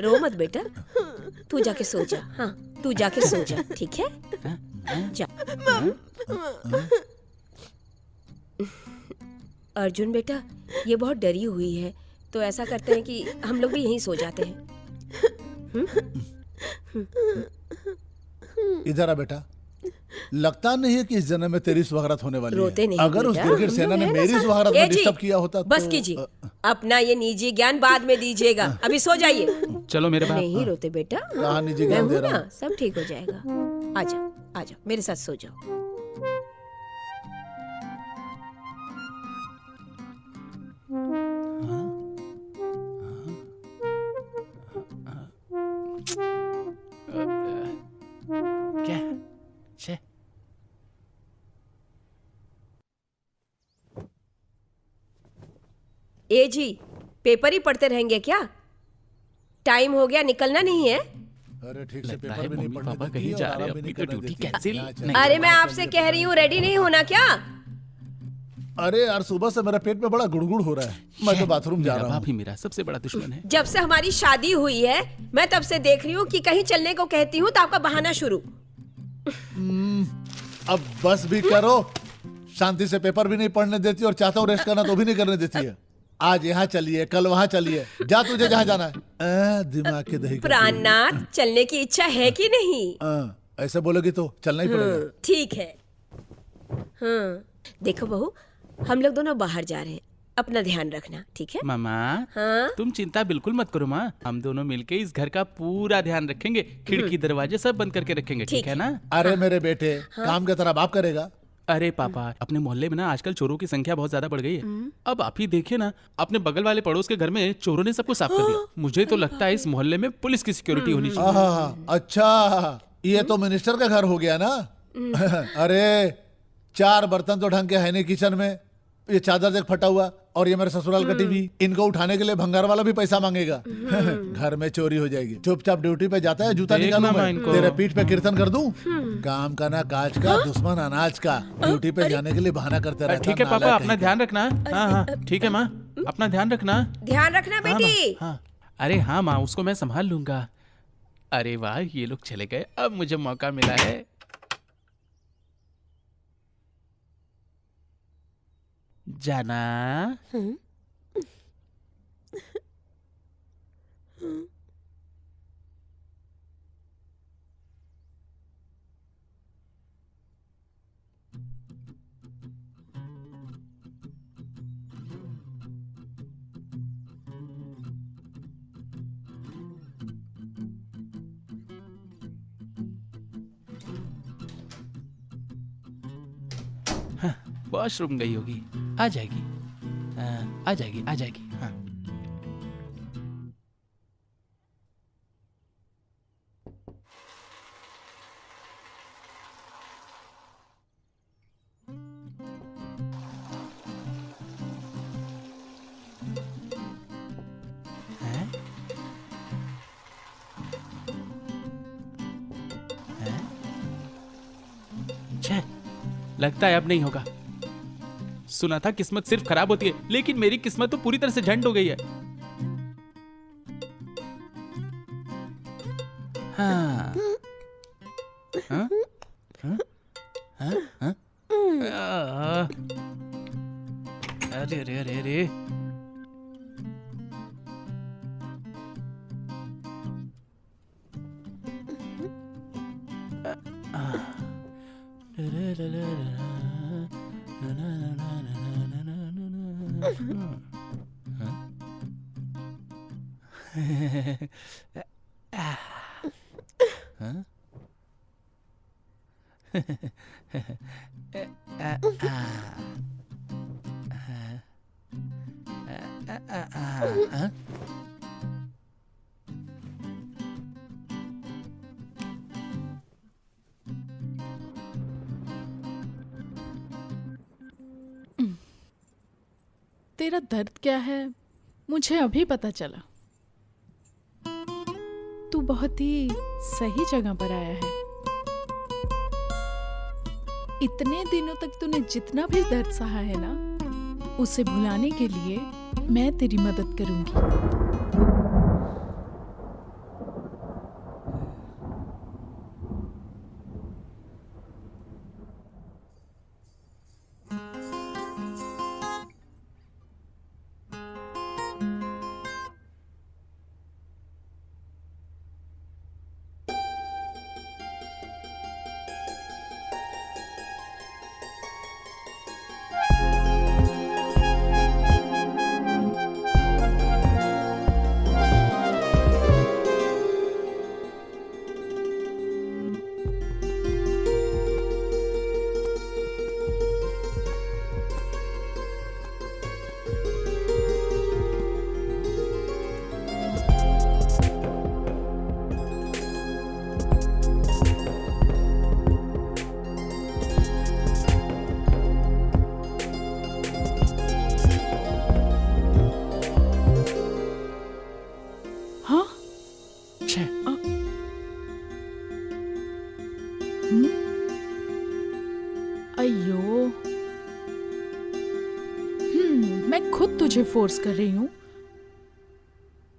रो मत बेटा, तू जाके सो जा। हाँ तू जाके सो जा, ठीक है? जा। अर्जुन बेटा, ये बहुत डरी हुई है, तो ऐसा करते हैं कि हम लोग भी यहीं सो जाते हैं। इधर आ बेटा। लगता नहीं है कि इस जन्म में तेरी सुहागरात होने वाली रोते है। नहीं अगर उस बेटा, गिरगिट हम सेना लोग ने हैं ना मेरी सब। सुहागरात ए में जी, डिस्टर्ब किया होता बस तो कीजिए। अपना ये निजी ज्ञान बाद में दीजिएगा, अभी सो जाइए। चलो मेरे बाप। नहीं रोते बेटा, कहाँ निजी मैं ज्ञान हूँ दे रहा ना, हूँ? सब ठीक हो जाएगा। आजा आजा मेरे साथ सो जाओ। ए जी, पेपर ही पढ़ते रहेंगे क्या? टाइम हो गया, निकलना नहीं है? अरे ठीक से लगता पेपर है भी नहीं मम्मी पढ़ने पापा देती कहीं और जा रहे आराम हैं, भी अपनी नहीं तो करने ड्यूटी देती। कैंसिल यहाँ नहीं। अरे मैं आपसे कह रही हूँ, रेडी नहीं होना क्या? अरे यार सुबह से मेरा पेट में बड़ा गुड़गुड़ हो रहा है, मैं तो बाथरूम जा मेरा रहा बाप हूँ। ही मेरा सबसे बड़ा दुश्मन है। जब से हमारी शादी हुई है मैं तब से देख रही हूँ कि कहीं चलने को कहती हूँ तो आपका बहाना शुरू। अब बस भी करो, शांति से पेपर भी नहीं पढ़ने देती और चाहता हूँ रेस्ट करना तो भी नहीं करने देती है। आज यहाँ चलिए, कल वहाँ चलिए, जा तुझे जहाँ जाना है। दिमाग के दही का प्राणनाथ, चलने की इच्छा है कि नहीं? ऐसे बोलोगी तो चलना ही पड़ेगा। ठीक है। देखो बहू, हम लोग दोनों बाहर जा रहे हैं, अपना ध्यान रखना, ठीक है? मामा हाँ? तुम चिंता बिल्कुल मत करो माँ, हम दोनों मिलके इस घर का पूरा ध्यान रखेंगे, खिड़की दरवाजे सब बंद करके रखेंगे, ठीक है ना? अरे मेरे बेटे, काम की तरह बाप करेगा। अरे पापा, अपने मोहल्ले में ना आजकल चोरों की संख्या बहुत ज्यादा बढ़ गई है। अब आप ही देखिए ना, अपने बगल वाले पड़ोस के घर में चोरों ने सबको साफ कर दिया। मुझे तो लगता है इस मोहल्ले में पुलिस की सिक्योरिटी होनी चाहिए। आहा, अच्छा ये तो मिनिस्टर का घर हो गया ना। अरे 4 बर्तन तो ढंग के है नहीं किचन में, ये चादर देख फटा हुआ, और ये मेरे ससुराल का टीवी, इनको उठाने के लिए भंगार वाला भी पैसा मांगेगा। घर में चोरी हो जाएगी। चुपचाप ड्यूटी पे जाता है, जूता देखना निकालूं मैं मैं, इनको। तेरे पीठ पे कीर्तन कर दूं। काम का ना काज का, दुश्मन अनाज का, ड्यूटी पे जाने के लिए बहाना करते रहता। ठीक है पापा, नालायक अपना कहीं ध्यान रखना। हाँ हाँ ठीक है माँ, अपना ध्यान रखना। ध्यान रखना हाँ बेटी। माँ, हाँ। अरे हाँ माँ, उसको मैं संभाल लूंगा। अरे वाह, ये लोग चले गए, अब मुझे मौका मिला है। जाना। वॉशरूम गई होगी, आ जाएगी। आ जाएगी, आ जाएगी। हाँ। हैं? हैं? छे, लगता है अब नहीं होगा। सुना था किस्मत सिर्फ खराब होती है, लेकिन मेरी किस्मत तो पूरी तरह से झंड हो गई है। हाँ। हाँ? हाँ? हाँ? हाँ? अरे अरे अरे अरे, तेरा दर्द क्या है मुझे अभी पता चला। तू बहुत ही सही जगह पर आया है। इतने दिनों तक तूने जितना भी दर्द सहा है ना, उसे भुलाने के लिए मैं तेरी मदद करूंगी। मैं खुद तुझे फोर्स कर रही हूं,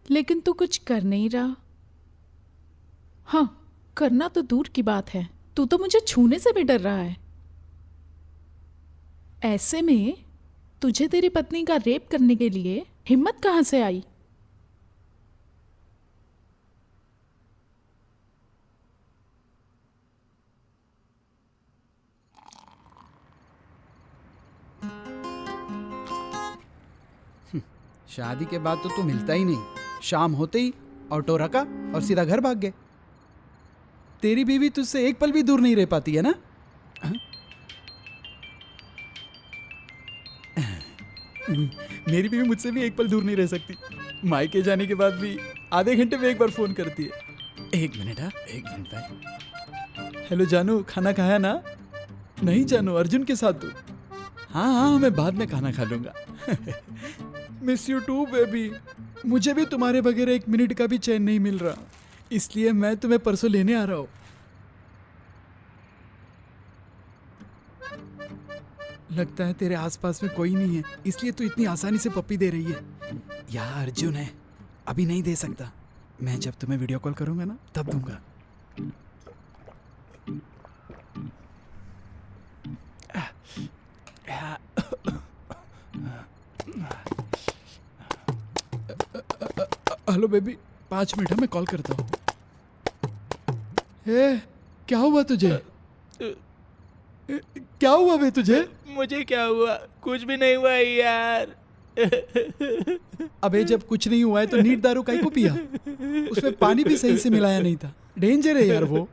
लेकिन तू कुछ कर नहीं रहा। हाँ, करना तो दूर की बात है, तू तो मुझे छूने से भी डर रहा है। ऐसे में तुझे तेरी पत्नी का रेप करने के लिए हिम्मत कहां से आई? शादी के बाद तो तू मिलता ही नहीं। शाम होते ही ऑटो रखा और सीधा घर भाग गए। तेरी बीवी तुझसे एक पल भी दूर नहीं रह पाती है ना? मेरी बीवी मुझसे भी एक पल दूर नहीं रह सकती। मायके जाने के बाद भी आधे घंटे में एक बार फोन करती है। एक मिनट, हाँ, एक मिनट भाई। हेलो जानू, खाना खाया ना? नहीं जानू, अर्जुन के साथ तू? हाँ हाँ, मैं बाद में खाना खा लूंगा। Miss you too baby. मुझे भी तुम्हारे बगैर एक मिनट का भी चैन नहीं मिल रहा, इसलिए मैं तुम्हें परसों लेने आ रहा हूँ। लगता है तेरे आसपास में कोई नहीं है, इसलिए तू इतनी आसानी से पप्पी दे रही है। यार अर्जुन है, अभी नहीं दे सकता। मैं जब तुम्हें वीडियो कॉल करूंगा ना, तब दूंगा। हेलो बेबी, 5 मिनट है, मैं कॉल करता हूँ। क्या हुआ तुझे? क्या हुआ बे तुझे? मुझे क्या हुआ? कुछ भी नहीं हुआ यार। अबे जब कुछ नहीं हुआ है तो नीट दारू काहे को पिया? उसमें पानी भी सही से मिलाया नहीं था। डेंजर है यार वो।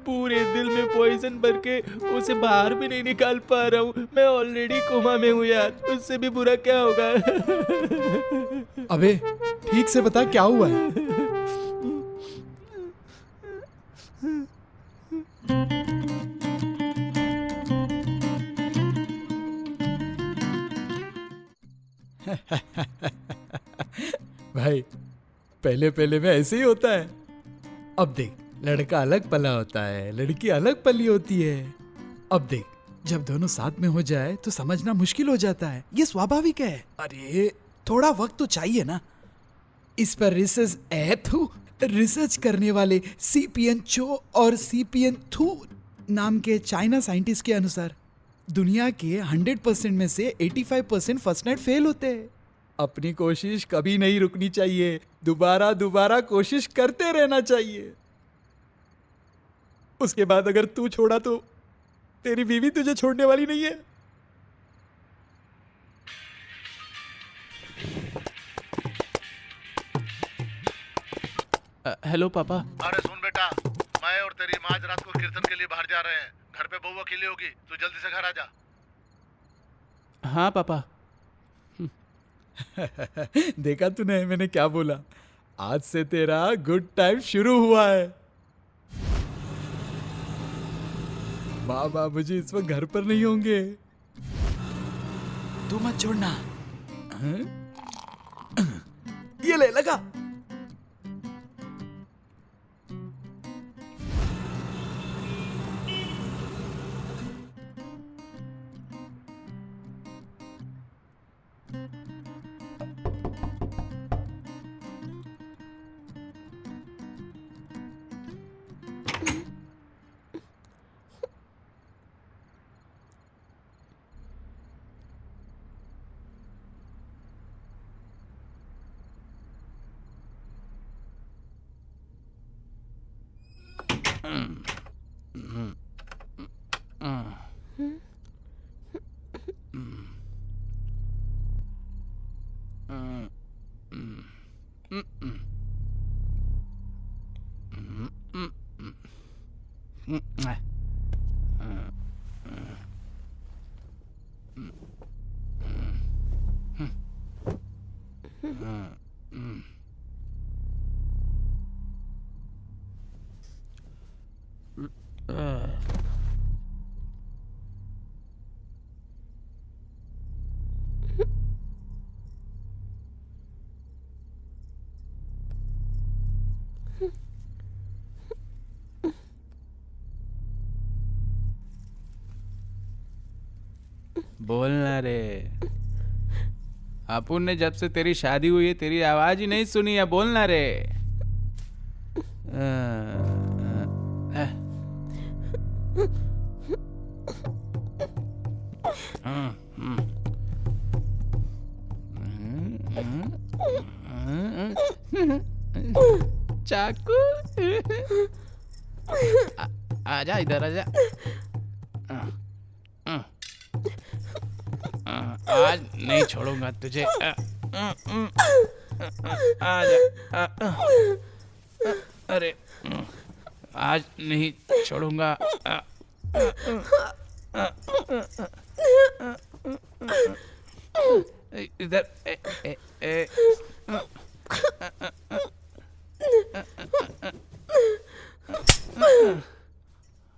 पूरे दिल में पॉइजन भर के उसे बाहर भी नहीं निकाल पा रहा हूँ। मैं ऑलरेडी कोमा में हूँ यार, उससे भी बुरा क्या होगा? अबे ठीक से बता क्या हुआ है? भाई पहले पहले में ऐसे ही होता है। अब देख, लड़का अलग पला होता है, लड़की अलग पली होती है। अब देख, जब दोनों साथ में हो जाए तो समझना मुश्किल हो जाता है। ये स्वाभाविक है। अरे थोड़ा वक्त तो चाहिए ना। इस पर रिसर्च करने वाले सीपियन चो और सीपियन थू नाम के चाइना साइंटिस्ट के अनुसार दुनिया के 100% में से 85% फर्स्ट नाइट फेल होते हैं। अपनी कोशिश कभी नहीं रुकनी चाहिए, दोबारा दोबारा कोशिश करते रहना चाहिए। उसके बाद अगर तू छोड़ा तो तेरी बीवी तुझे छोड़ने वाली नहीं है। हेलो पापा। अरे सुन बेटा, मैं और तेरी माँ आज रात को कीर्तन के लिए बाहर जा रहे हैं। घर पे बहू अकेली होगी, तू जल्दी से घर आ जा। हाँ पापा। देखा तूने मैंने क्या बोला? आज से तेरा गुड टाइम शुरू हुआ है। माँ बाबूजी इस वक्त घर पर नहीं होंगे, तू मत छोड़ना। हाँ? ये ले लगा। बोलना रे। अपुन ने जब से तेरी शादी हुई है तेरी आवाज ही नहीं सुनी है, बोलना रे। चाकू आजा इधर आजा। आज नहीं छोड़ूंगा तुझे। आजा। अरे आज नहीं छोड़ूंगा। इधर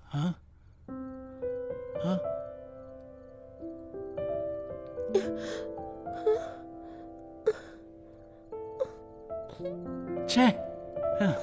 हाँ हाँ छे हाँ।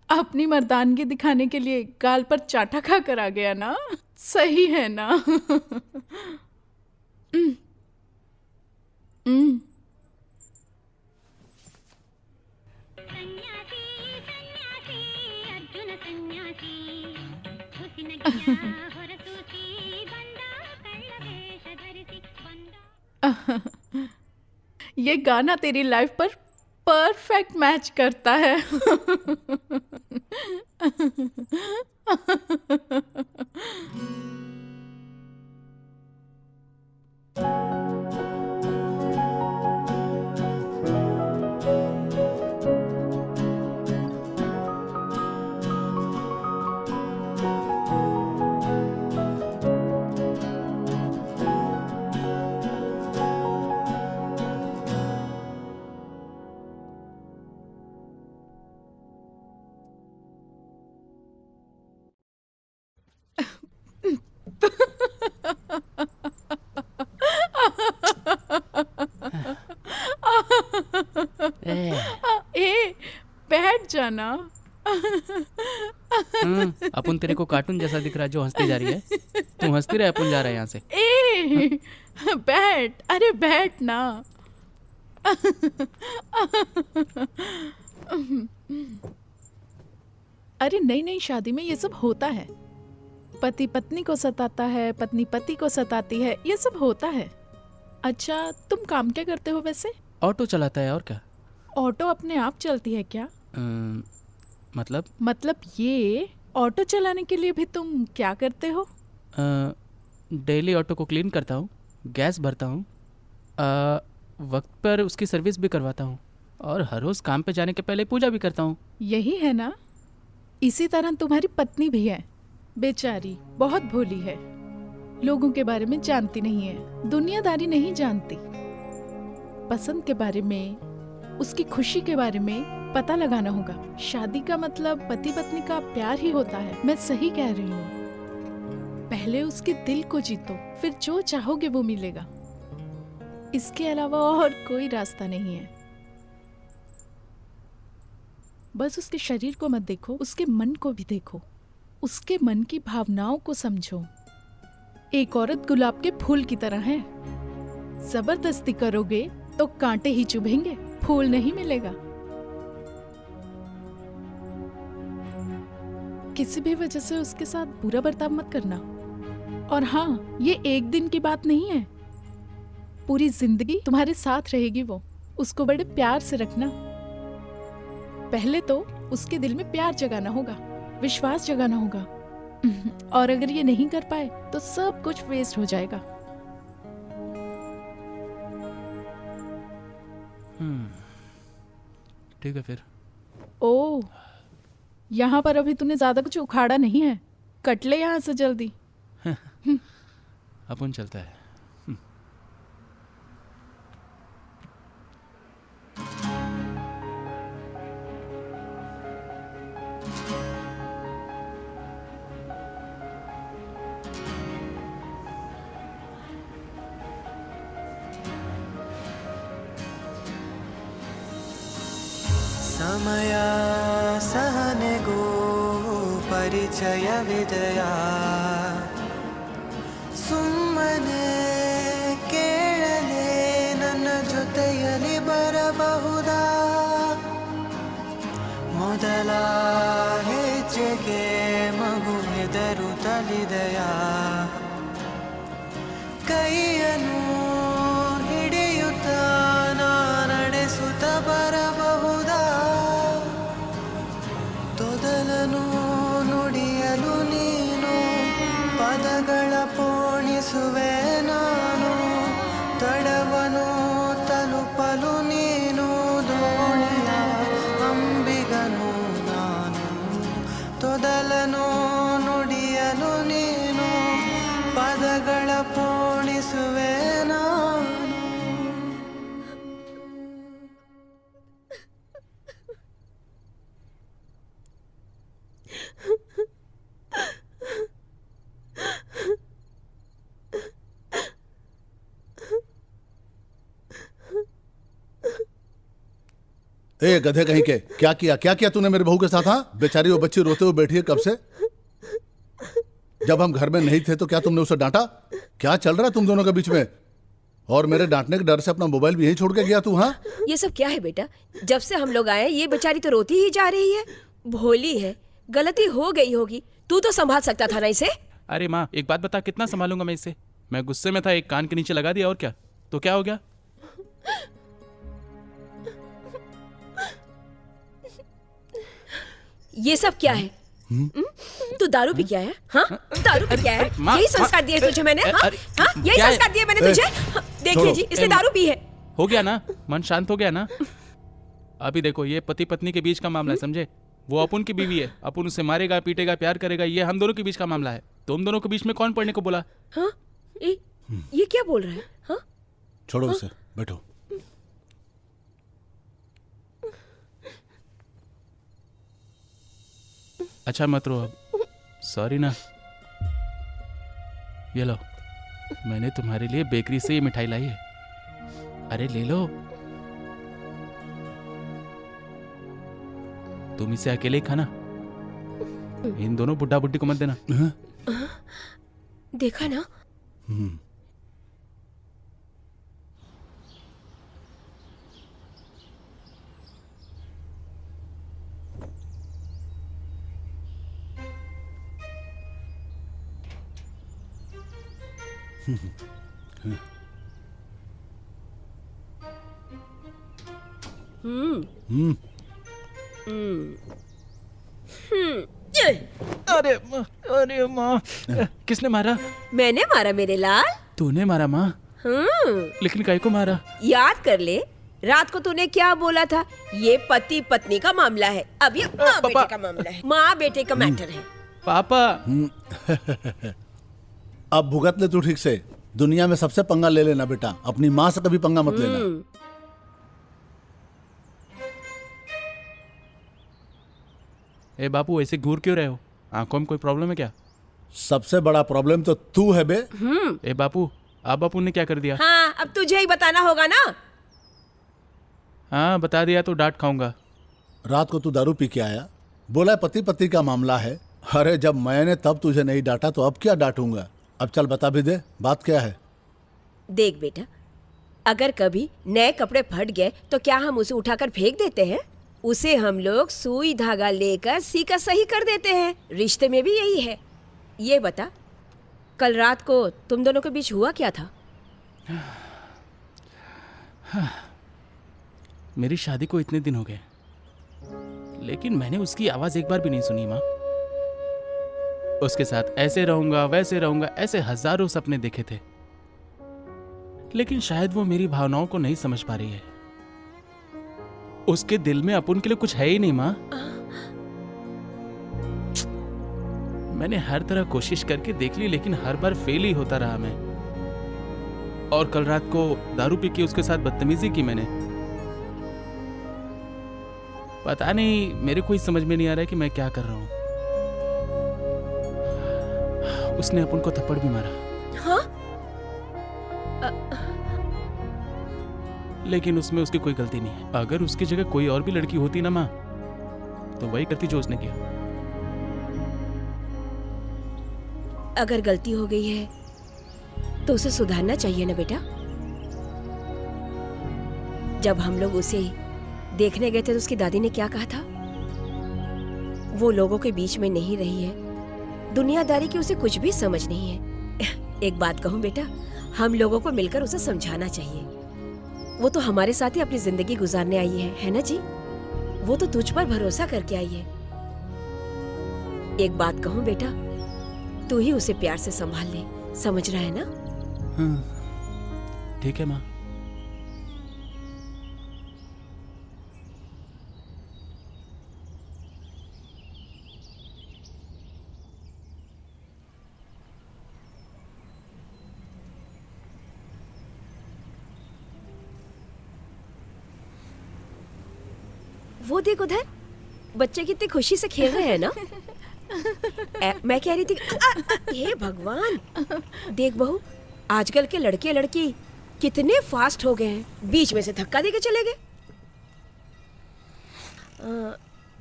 अपनी मर्दानगी दिखाने के लिए गाल पर चाटा खा कर आ गया ना, सही है ना? ये गाना तेरी लाइफ पर परफेक्ट मैच करता है। ए, बैठ जाना। अपन तेरे को कार्टून जैसा दिख रहा है जो हंसती जा रही है। तू हंसती रहे, अपन जा रहा है यहाँ से। ए, बैठ, अरे बैठ ना। अरे नई नई शादी में ये सब होता है। पति पत्नी को सताता है, पत्नी पति को सताती है, ये सब होता है। अच्छा, तुम काम क्या करते हो वैसे? ऑटो चलाता है, और क्या? ऑटो अपने आप चलती है क्या? मतलब ये ऑटो चलाने के लिए भी तुम क्या करते हो? डेली ऑटो को क्लीन करता हूँ, गैस भरता हूँ, वक्त पर उसकी सर्विस भी करवाता हूँ, और हर रोज़ काम पे जाने के पहले पूजा भी करता हूँ। यही है ना? इसी तरह तुम्हारी पत्नी भी है, बेचारी बहुत भोली है, लोगों के बारे में जानती नहीं है, दुनियादारी नहीं जानती, पसंद के बारे में, उसकी खुशी के बारे में पता लगाना होगा। शादी का मतलब पति पत्नी का प्यार ही होता है। मैं सही कह रही हूँ। पहले उसके दिल को जीतो, फिर जो चाहोगे वो मिलेगा। इसके अलावा और कोई रास्ता नहीं है। बस उसके शरीर को मत देखो, उसके मन को भी देखो, उसके मन की भावनाओं को समझो। एक औरत गुलाब के फूल की तरह है। जबरदस्ती करोगे तो कांटे ही चुभेंगे, फूल नहीं मिलेगा। किसी भी वजह से उसके साथ बुरा बर्ताव मत करना। और हाँ, ये एक दिन की बात नहीं है, पूरी जिंदगी तुम्हारे साथ रहेगी वो। उसको बड़े प्यार से रखना। पहले तो उसके दिल में प्यार जगाना होगा, विश्वास जगाना होगा। और अगर ये नहीं कर पाए तो सब कुछ वेस्ट हो जाएगा। ठीक है फिर। ओह, यहाँ पर अभी तूने ज्यादा कुछ उखाड़ा नहीं है, कट ले यहाँ से जल्दी। अपन चलता है। ಸಮಯ ಸಹನೆಗೂ ಪರಿಚಯವಿದೆಯ ಸುಮ್ಮನೆ ಕೇಳಲೆ ನನ್ನ ಜೊತೆಯಲ್ಲಿ ಬರಬಹುದಾ ಮೊದಲ ಹೆಜ್ಜೆಗೆ ಮಗು ಹೆದರುತ್ತಲಿದೆಯಾ ಕೈಯನ್ನು ಹಿಡಿಯುತ್ತಾ ನಡೆಸುತ್ತ ಬರಬಹುದಾ ತೊದಲನು ನುಡಿಯಲು ನೀನು ಪದಗಳ ಪೋಣಿಸುವೆ ನಾನು ತಡವನು ತಲುಪಲು ನೀನು ದೋಣಿಯ ಅಂಬಿಗನು ನಾನು ತೊದಲನು ನುಡಿಯಲು ನೀನು ಪದಗಳ ಪೋಣಿಸುವೆ ನಾನು ए गधे कहीं के, क्या किया तूने मेरे बहू के साथ? हाँ, बेचारी वो बच्ची रोते हुए बैठी है कब से। जब हम घर में नहीं थे तो क्या तुमने उसे डांटा? क्या चल रहा है तुम दोनों के बीच में? और मेरे डांटने के डर से अपना मोबाइल भी यहीं छोड़ के गया तू? हाँ, ये सब क्या है बेटा? जब से हम लोग आए ये बेचारी तो रोती ही जा रही है। भोली है, गलती हो गई होगी, तू तो संभाल सकता था ना इसे। अरे माँ एक बात बता, कितना संभालूंगा मैं इसे? मैं गुस्से में था, एक कान के नीचे लगा दिया, और क्या तो क्या हो गया? ये सब क्या है? तू दारू पी के आया? हाँ, दारू पी के आया? यही संस्कार दिए तुझे मैंने? हाँ, यही संस्कार दिए मैंने तुझे? देखिए जी, इसने दारू पी है। हो गया ना, मन शांत हो गया ना? अभी देखो, ये पति पत्नी के बीच का मामला है, समझे? वो अपुन की बीवी है, अपुन उसे मारेगा, पीटेगा, प्यार करेगा, ये हम दोनों के बीच का मामला है। तुम दोनों के बीच में कौन पढ़ने को बोला? हाँ, ये क्या बोल रहा है? हाँ, छोड़ो उसे, बैठो। अच्छा मत रो अब, सॉरी ना। ये लो, मैंने तुम्हारे लिए बेकरी से ये मिठाई लाई है, अरे ले लो। तुम इसे अकेले ही खाना, इन दोनों बुड्ढा बुड्ढी को मत देना। देखा ना? अरे माँ, किसने मारा? मैंने मारा मेरे लाल। तूने मारा माँ? लेकिन काहे को मारा? याद कर ले, रात को तूने क्या बोला था? ये पति पत्नी का मामला है, अब ये माँ बेटे का मामला है, माँ बेटे का मैटर है। पापा अब भुगत ले तू ठीक से। दुनिया में सबसे पंगा ले लेना बेटा, अपनी माँ से कभी पंगा मत लेना। ए बापू, ऐसे घूर क्यों रहे हो? आंखों में कोई प्रॉब्लम है क्या? सबसे बड़ा प्रॉब्लम तो तू है बे। ए बापू, अब बापू ने क्या कर दिया? हाँ, अब तुझे ही बताना होगा ना। हाँ, बता दिया तो डांट खाऊंगा। रात को तू दारू पी के आया, बोला पति पत्नी का मामला है। अरे जब मैंने तब तुझे नहीं डांटा तो अब क्या डांटूंगा? अब चल बता भी दे, बात क्या है? देख बेटा, अगर कभी नए कपड़े फट गए तो क्या हम उसे उठाकर फेंक देते हैं? उसे हम लोग सुई धागा लेकर सीका सही कर देते हैं। रिश्ते में भी यही है। ये बता, कल रात को तुम दोनों के बीच हुआ क्या था? मेरी शादी को इतने दिन हो गए, लेकिन मैंने उसकी आवाज एक बार भी नहीं सुनी माँ। उसके साथ ऐसे रहूंगा, वैसे रहूंगा, ऐसे हजारों सपने देखे थे, लेकिन शायद वो मेरी भावनाओं को नहीं समझ पा रही है। उसके दिल में अपुन के लिए कुछ है ही नहीं माँ। मैंने हर तरह कोशिश करके देख ली, लेकिन हर बार फेल ही होता रहा मैं। और कल रात को दारू पी के उसके साथ बदतमीजी की मैंने। पता नहीं, मेरे को ही समझ में नहीं आ रहा है कि मैं क्या कर रहा हूँ। उसने अपुन को थप्पड़ भी मारा। हाँ? लेकिन उसमें उसकी कोई गलती नहीं है। अगर उसकी जगह कोई और भी लड़की होती ना माँ, तो वही करती जो उसने किया। अगर गलती हो गई है तो उसे सुधारना चाहिए ना बेटा। जब हम लोग उसे देखने गए थे तो उसकी दादी ने क्या कहा था? वो लोगों के बीच में नहीं रही है, दुनियादारी की उसे कुछ भी समझ नहीं है। एक बात कहूं बेटा, हम लोगों को मिलकर उसे समझाना चाहिए। वो तो हमारे साथ ही अपनी जिंदगी गुजारने आई है ना जी? वो तो तुझ पर भरोसा करके आई है। एक बात कहूं बेटा, तू ही उसे प्यार से संभाल ले, समझ रहा है ना? ठीक है माँ। वो देख उधर, बच्चे कितनी खुशी से खेल रहे हैं ना। मैं कह रही थी हे भगवान, देख बहू, आजकल के लड़के लड़की कितने फास्ट हो गए हैं, बीच में से धक्का देके चले गए।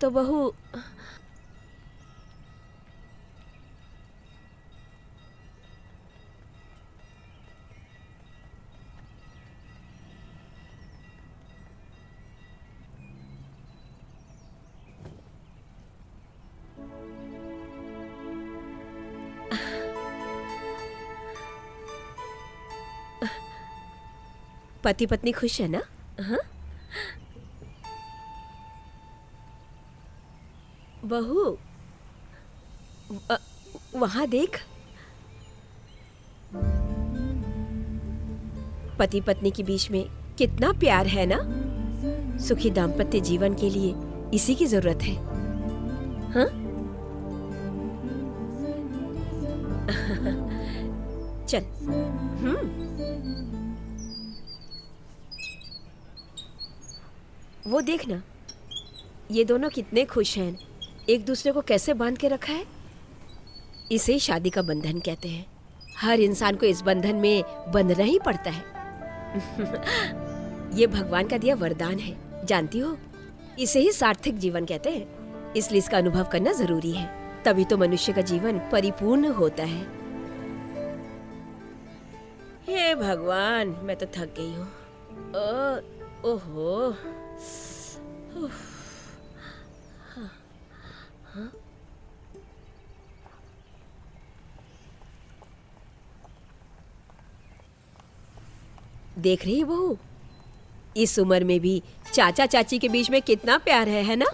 तो बहू, पति पत्नी खुश है ना? हाँ? बहू, वहां देख, पति पत्नी के बीच में कितना प्यार है ना। सुखी दाम्पत्य जीवन के लिए इसी की जरूरत है। हाँ? चल। वो देखना, ये दोनों कितने खुश हैं, एक दूसरे को कैसे बांध के रखा है। इसे ही शादी का बंधन कहते हैं। हर इंसान को इस बंधन में बंधना ही पड़ता है। ये भगवान का दिया वरदान है, जानती हो? इसे ही सार्थक जीवन कहते हैं, इसलिए इसका अनुभव करना जरूरी है, तभी तो मनुष्य का जीवन परिपूर्ण होता है। हे भगवान, मैं तो थक गई हूँ। ओहो। हाँ? देख रही बहू, इस उम्र में भी चाचा चाची के बीच में कितना प्यार है ना?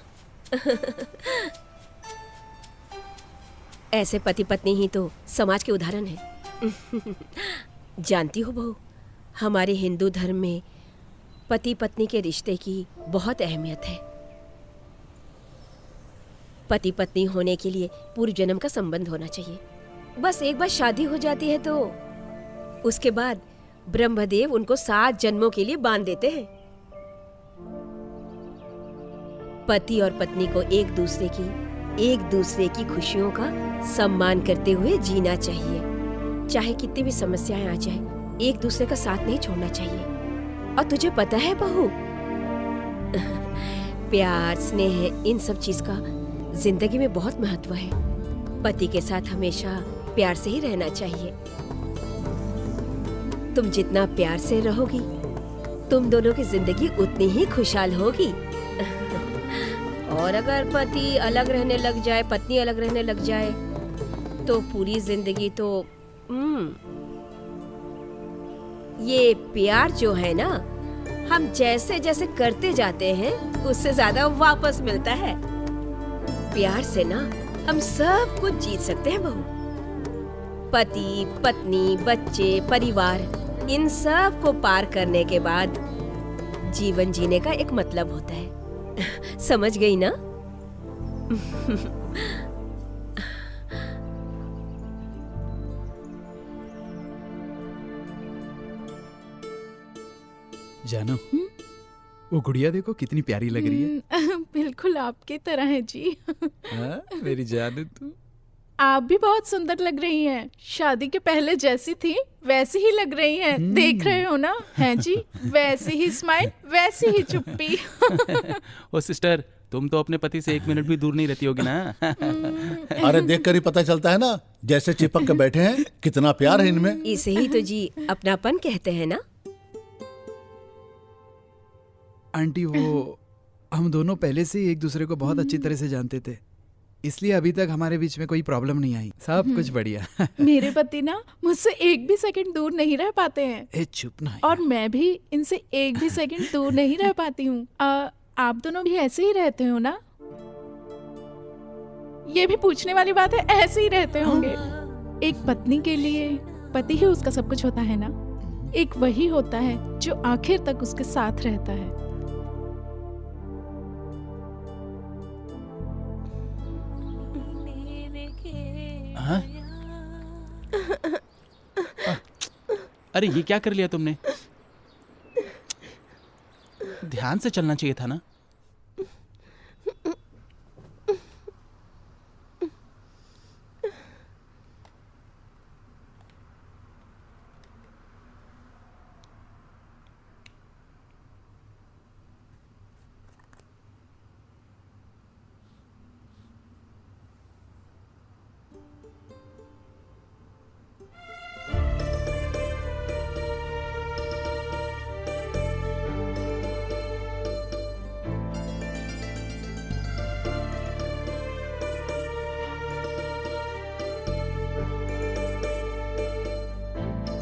ऐसे पति पत्नी ही तो समाज के उदाहरण है। जानती हो बहू, हमारे हिंदू धर्म में पति पत्नी के रिश्ते की बहुत अहमियत है। पति पत्नी होने के लिए पूर्व जन्म का संबंध होना चाहिए। बस एक बार शादी हो जाती है तो उसके बाद ब्रह्मदेव उनको 7 जन्मों के लिए बांध देते हैं। पति और पत्नी को एक दूसरे की खुशियों का सम्मान करते हुए जीना चाहिए। चाहे कितनी भी समस्याएं आ जाए, एक दूसरे का साथ नहीं छोड़ना चाहिए। और तुझे पता है बहू, प्यार, स्नेह, इन सब चीज का जिंदगी में बहुत महत्व है। पति के साथ हमेशा प्यार से ही रहना चाहिए। तुम जितना प्यार से रहोगी, तुम दोनों की जिंदगी उतनी ही खुशहाल होगी। और अगर पति अलग रहने लग जाए, पत्नी अलग रहने लग जाए, तो पूरी जिंदगी तो ये प्यार जो है ना, हम जैसे जैसे करते जाते हैं उससे ज्यादा वापस मिलता है। प्यार से ना हम सब कुछ जीत सकते हैं बहू। पति, पत्नी, बच्चे, परिवार, इन सब को पार करने के बाद जीवन जीने का एक मतलब होता है। समझ गई ना? जानो, वो गुड़िया देखो कितनी प्यारी लग रही है। बिल्कुल आपकी तरह है जी। हाँ, मेरी जानू तू। आप भी बहुत सुंदर लग रही हैं। शादी के पहले जैसी थी वैसी ही लग रही हैं। देख रहे हो ना? हैं जी, वैसी ही स्माइल, वैसी ही चुप्पी। ओ सिस्टर, तुम तो अपने पति से 1 मिनट भी दूर नहीं रहती होगी ना। अरे देख कर ही पता चलता है ना, जैसे चिपक के बैठे हैं, कितना प्यार है इनमें। इसे ही तो जी अपनापन कहते हैं ना। आंटी वो हम दोनों पहले से ही एक दूसरे को बहुत अच्छी तरह से जानते थे, इसलिए अभी तक हमारे बीच में कोई प्रॉब्लम नहीं आई, सब कुछ बढ़िया। मेरे पति ना मुझसे एक भी सेकंड दूर नहीं रह पाते हैं। ए चुप ना। और मैं भी इनसे एक भी सेकंड दूर नहीं रह पाती हूँ। आप दोनों भी ऐसे ही रहते हो ना? ये भी पूछने वाली बात है, ऐसे ही रहते होंगे। एक पत्नी के लिए पति ही उसका सब कुछ होता है ना। एक वही होता है जो आखिर तक उसके साथ रहता है। हाँ? अरे ये क्या कर लिया तुमने? ध्यान से चलना चाहिए था ना।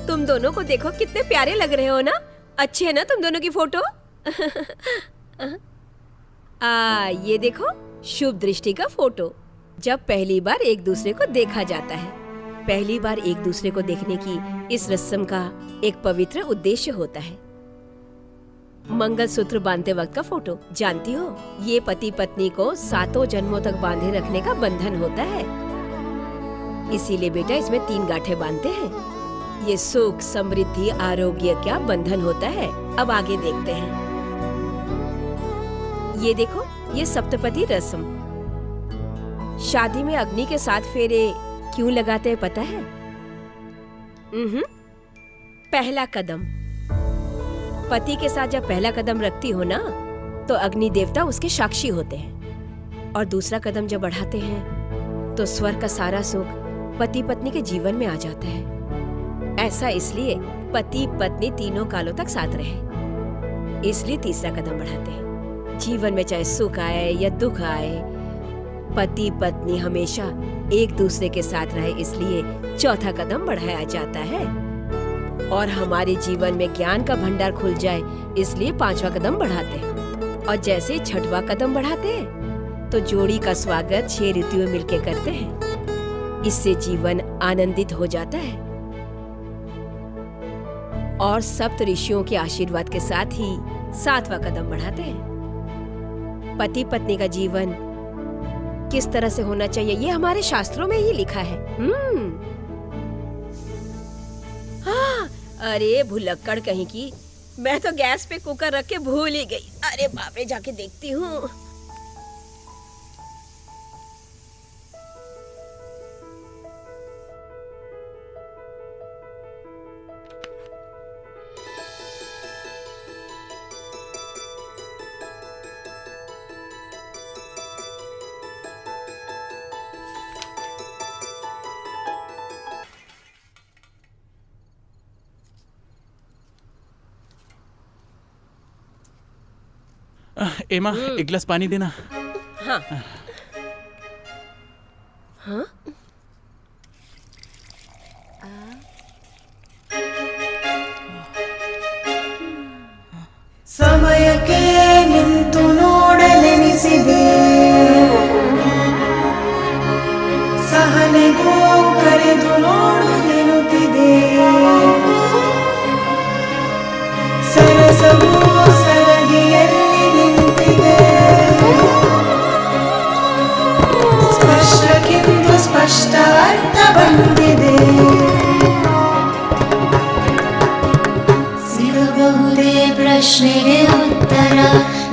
तुम दोनों को देखो कितने प्यारे लग रहे हो ना। अच्छी है ना तुम दोनों की फोटो? ये देखो शुभ दृष्टि का फोटो। जब पहली बार एक दूसरे को देखा जाता है, पहली बार एक दूसरे को देखने की इस रस्म का एक पवित्र उद्देश्य होता है। मंगलसूत्र बांधते वक्त का फोटो, जानती हो ये पति पत्नी को 7 जन्मों तक बांधे रखने का बंधन होता है। इसीलिए बेटा इसमें 3 गांठें बांधते हैं। ये सुख समृद्धि आरोग्य का बंधन होता है। अब आगे देखते हैं। ये देखो ये सप्तपदी रस्म। शादी में अग्नि के 7 फेरे क्यों लगाते हैं पता है? पहला कदम, पति के साथ जब पहला कदम रखती हो ना तो अग्नि देवता उसके साक्षी होते हैं। और दूसरा कदम जब बढ़ाते हैं तो स्वर्ग का सारा सुख पति पत्नी के जीवन में आ जाता है। ऐसा इसलिए पति पत्नी तीनों कालों तक साथ रहे, इसलिए तीसरा कदम बढ़ाते हैं। जीवन में चाहे सुख आए या दुख आए, पति पत्नी हमेशा एक दूसरे के साथ रहे, इसलिए चौथा कदम बढ़ाया जाता है। और हमारे जीवन में ज्ञान का भंडार खुल जाए, इसलिए 5वां कदम बढ़ाते हैं। और जैसे 6वां कदम बढ़ाते हैं तो जोड़ी का स्वागत 6 ऋतुओं मिलकर करते हैं। इससे जीवन आनंदित हो जाता है। और सप्त ऋषियों के आशीर्वाद के साथ ही 7वां कदम बढ़ाते हैं। पति पत्नी का जीवन किस तरह से होना चाहिए ये हमारे शास्त्रों में ही लिखा है। हाँ, अरे भुलक्कड़ कहीं की, मैं तो गैस पे कुकर रख के भूल ही गई। अरे बाप रे, जाके देखती हूँ। एमा, एक गिलास पानी देना। हाँ। हाँ? ಸಮಯಕ್ಕೆ ನಿಂತು ನೋಡಲೆನಿಸಿದೆ, ಸಹನೆಗೂ ಕರೆದು ನೋಡುತ್ತಿದೆ, ಸರಸವೂ ಸರದಿಯಲ್ಲಿ ನಿಂತಿದೆ, ಸ್ಪಷ್ಟಕ್ಕಿಂದು ಸ್ಪಷ್ಟ ಅರ್ಥ ಬಂದಿದೆ. ಸಿಗಬಹುದೇ ಪ್ರಶ್ನೆಗೆ ಉತ್ತರ,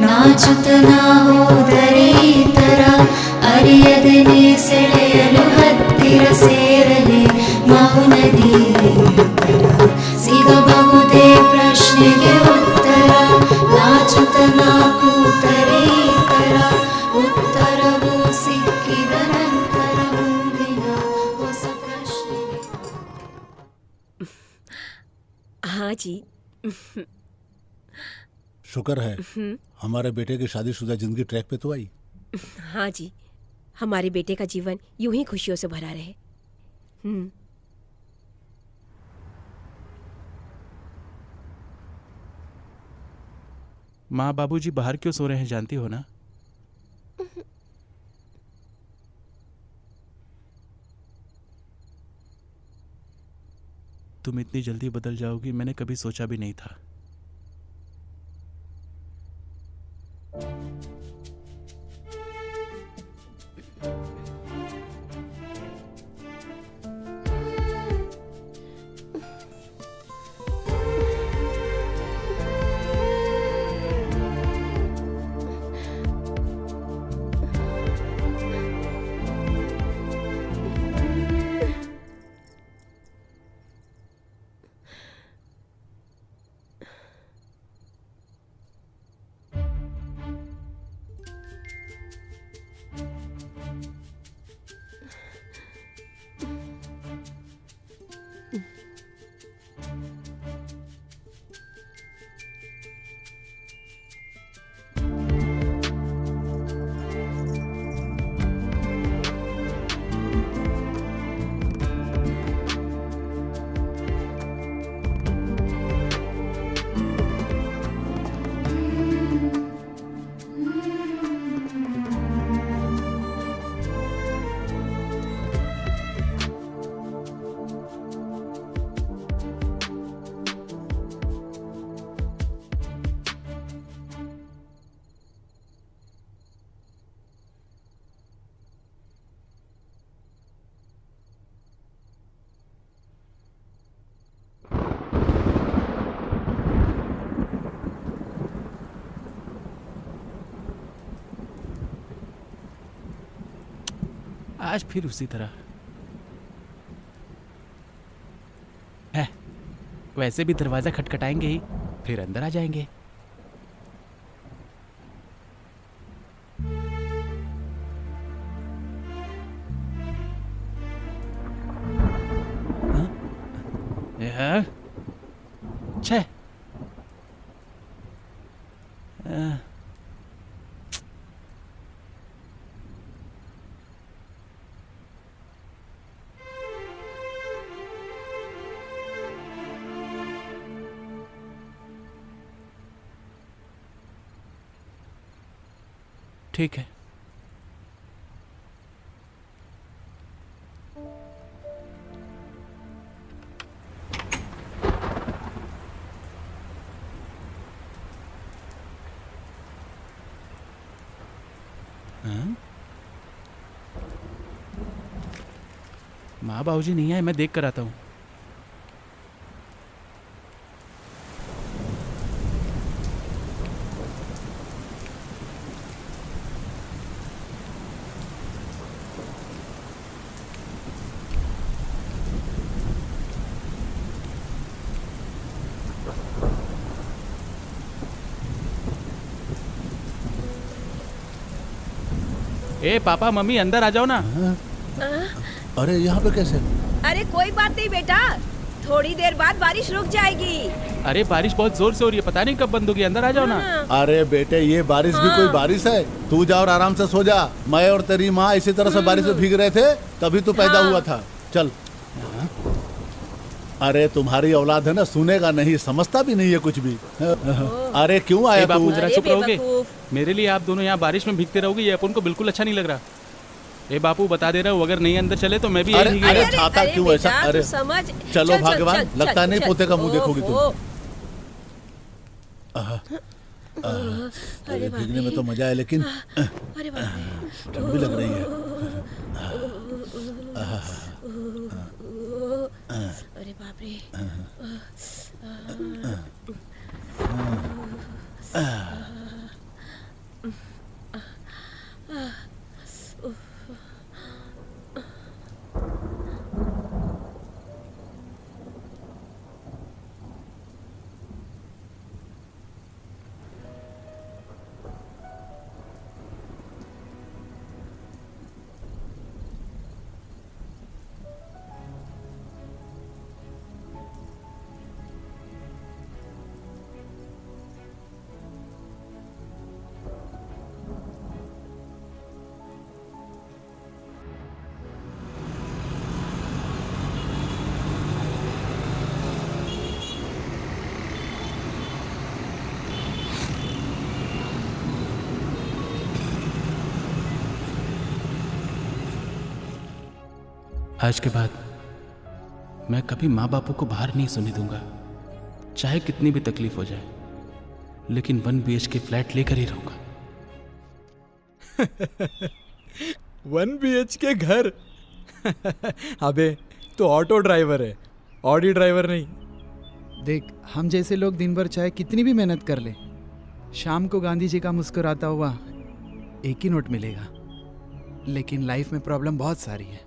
ನಾಚುತನ ಹೋದರೆ ಈ ತರ, ಅರಿಯದನೆ ಸೆಳೆಯಲು ಹತ್ತಿರ ಸೇರಲಿ ಮೌನದಿ. ಸಿಗಬಹುದೇ ಪ್ರಶ್ನೆಗೆ ಉತ್ತರ, ನಾಚುತನ ಕೂತರೆ ಈ ತರ, हाँ जी। शुक्र है हमारे बेटे की शादीशुदा जिंदगी ट्रैक पे तो आई। हाँ जी, हमारे बेटे का जीवन यूं ही खुशियों से भरा रहे। माँ बाबूजी बाहर क्यों सो रहे हैं जानती हो ना? तुम इतनी जल्दी बदल जाओगी मैंने कभी सोचा भी नहीं था। आज फिर उसी तरह है। वैसे भी दरवाजा खटखटाएंगे ही, फिर अंदर आ जाएंगे। हाँ? छे ठीक है। माँ बाबूजी नहीं आए, मैं देख कर आता हूँ। ए पापा मम्मी अंदर आ जाओ ना। अरे यहाँ पे कैसे? अरे कोई बात नहीं बेटा, थोड़ी देर बाद बारिश रुक जाएगी। अरे बारिश बहुत जोर से हो रही है, पता नहीं कब बंद होगी। अंदर आ जाओ ना। अरे बेटे ये बारिश भी कोई बारिश है? तू जा और आराम से सो जा। मैं और तेरी माँ इसी तरह से बारिश में भीग रहे थे, तभी तू पैदा हुआ था। चल। अरे तुम्हारी औलाद है ना, सुनेगा नहीं, समझता भी नहीं है कुछ भी। अरे क्यों आया बापू तू? जरा चुप रहोगे? मेरे लिए आप दोनों यहाँ बारिश में भीगते रहोगे, ये अपन को बिल्कुल अच्छा नहीं लग रहा। ए बापू बता दे रहा हूँ, अगर नहीं अंदर चले तो मैं भी यही भीगेगा। अरे छाता क्यों ऐसा? अरे समझ। चलो भगवान, लगता नहीं पोते का मुंह देखोगी तुम। अरे भीगने में तो मजा है, लेकिन ठंड भी लग रही है। अरे बाप रे। आज के बाद मैं कभी माँ बापों को बाहर नहीं सोने दूंगा, चाहे कितनी भी तकलीफ हो जाए, लेकिन 1 BHK फ्लैट लेकर ही रहूंगा। 1 BHK घर। अबे तो ऑटो ड्राइवर है, ऑडी ड्राइवर नहीं। देख, हम जैसे लोग दिन भर चाहे कितनी भी मेहनत कर ले, शाम को गांधी जी का मुस्कुराता हुआ एक ही नोट मिलेगा। लेकिन लाइफ में प्रॉब्लम बहुत सारी है,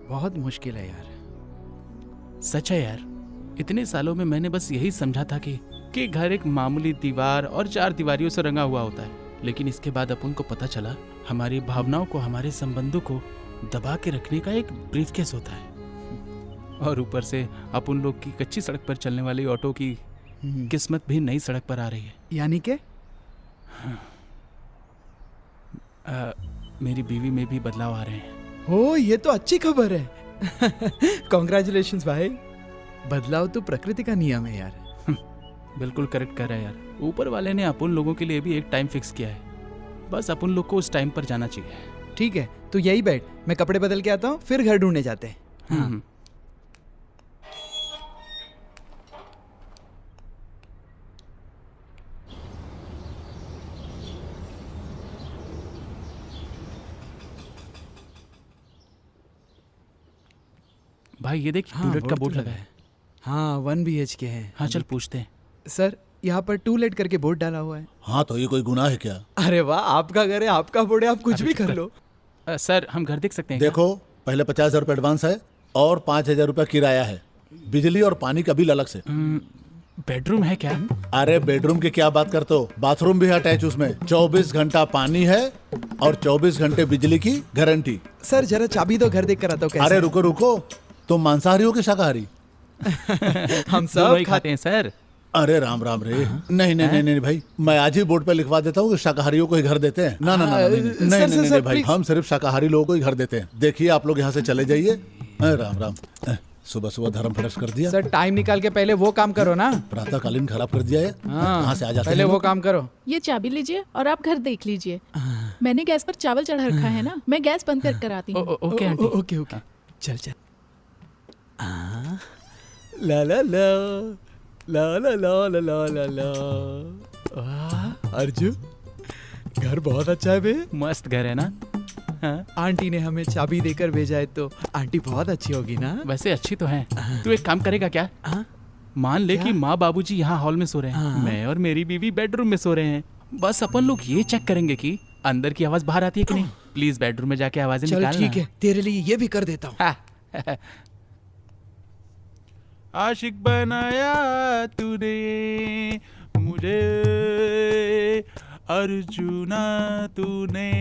बहुत मुश्किल है यार। सच है यार, इतने सालों में मैंने बस यही समझा था कि घर एक मामूली दीवार और 4 दीवारियों से रंगा हुआ होता है, लेकिन इसके बाद अपन को पता चला हमारी भावनाओं को, हमारे संबंधों को दबा के रखने का एक ब्रीफकेस होता है। और ऊपर से अपन लोग की कच्ची सड़क पर चलने वाली ऑटो की किस्मत भी नई सड़क पर आ रही है। यानी के मेरी बीवी में भी बदलाव आ रहे हैं। हो, ये तो अच्छी खबर है। कॉन्ग्रेचुलेशंस भाई। बदलाव तो प्रकृति का नियम है यार। बिल्कुल करेक्ट कर रहा है यार। ऊपर वाले ने अपन लोगों के लिए भी एक टाइम फिक्स किया है, बस अपन लोग को उस टाइम पर जाना चाहिए। ठीक है, तो यही बैठ, मैं कपड़े बदल के आता हूँ, फिर घर ढूंढने जाते हैं। हाँ। भाई ये देख, टूलेट का बोर्ड लगा है। हाँ, 1 BHK है। हाँ चल पूछते हैं। सर, यहाँ पर टूलेट करके बोर्ड डाला हुआ है। हाँ तो ये कोई गुनाह है क्या? अरे वाह, आपका घर है, आपका बोर्ड है, आप कुछ भी कर लो। सर हम घर देख सकते हैं? देखो, पहले 50,000 रुपये एडवांस है और 5,000 रुपये किराया है, बिजली और पानी का बिल अलग से। बेडरूम है क्या? अरे बेडरूम की क्या बात करते हो, बाथरूम भी है अटैच उसमें। 24 घंटा पानी है और 24 घंटे बिजली की गारंटी। सर जरा चाबी दो, घर देख कर आता हूँ। अरे रुको रुको, तुम मांसाहारी हो कि शाकाहारी? हम सब खाते हैं सर। अरे राम राम रे। नहीं नहीं नहीं नहीं भाई, मैं आज ही बोर्ड पे लिखवा देता हूँ कि शाकाहारियों को ही घर देते हैं। ना ना ना नहीं भाई, हम सिर्फ शाकाहारी लोगों को ही घर देते हैं। देखिए आप लोग यहाँ से चले जाइए। राम राम। सुबह सुबह धर्म भ्रष्ट कर दिया। सर टाइम निकाल के पहले वो काम करो ना। प्रातःकालीन खराब कर दिया है। कहाँ से आ जाते हैं? पहले वो काम करो। ये चाबी लीजिए और आप घर देख लीजिए। मैंने गैस पर चावल चढ़ा रखा है ना, मैं गैस बंद कर आती हूँ। Okay aunty. ओके ओके, चल चल। ला ला ला ला ला ला ला ला ला ला। अर्जुन, घर बहुत अच्छा है बे। मस्त घर है ना? हाँ? आंटी ने हमें चाबी देकर भेजा है तो आंटी बहुत अच्छी होगी ना? वैसे अच्छी तो है। तू एक काम करेगा क्या? मान ले कि माँ बाबूजी यहाँ हॉल में सो रहे हैं, मैं और मेरी बीवी बेडरूम में सो रहे हैं। बस अपन लोग ये चेक करेंगे कि अंदर की आवाज बाहर आती है कि नहीं। प्लीज बेडरूम में जाके आवाजें निकालना। ठीक है, तेरे लिए ये भी कर देता हूँ। आशिक बनाया तूने मुझे अर्जुना, तूने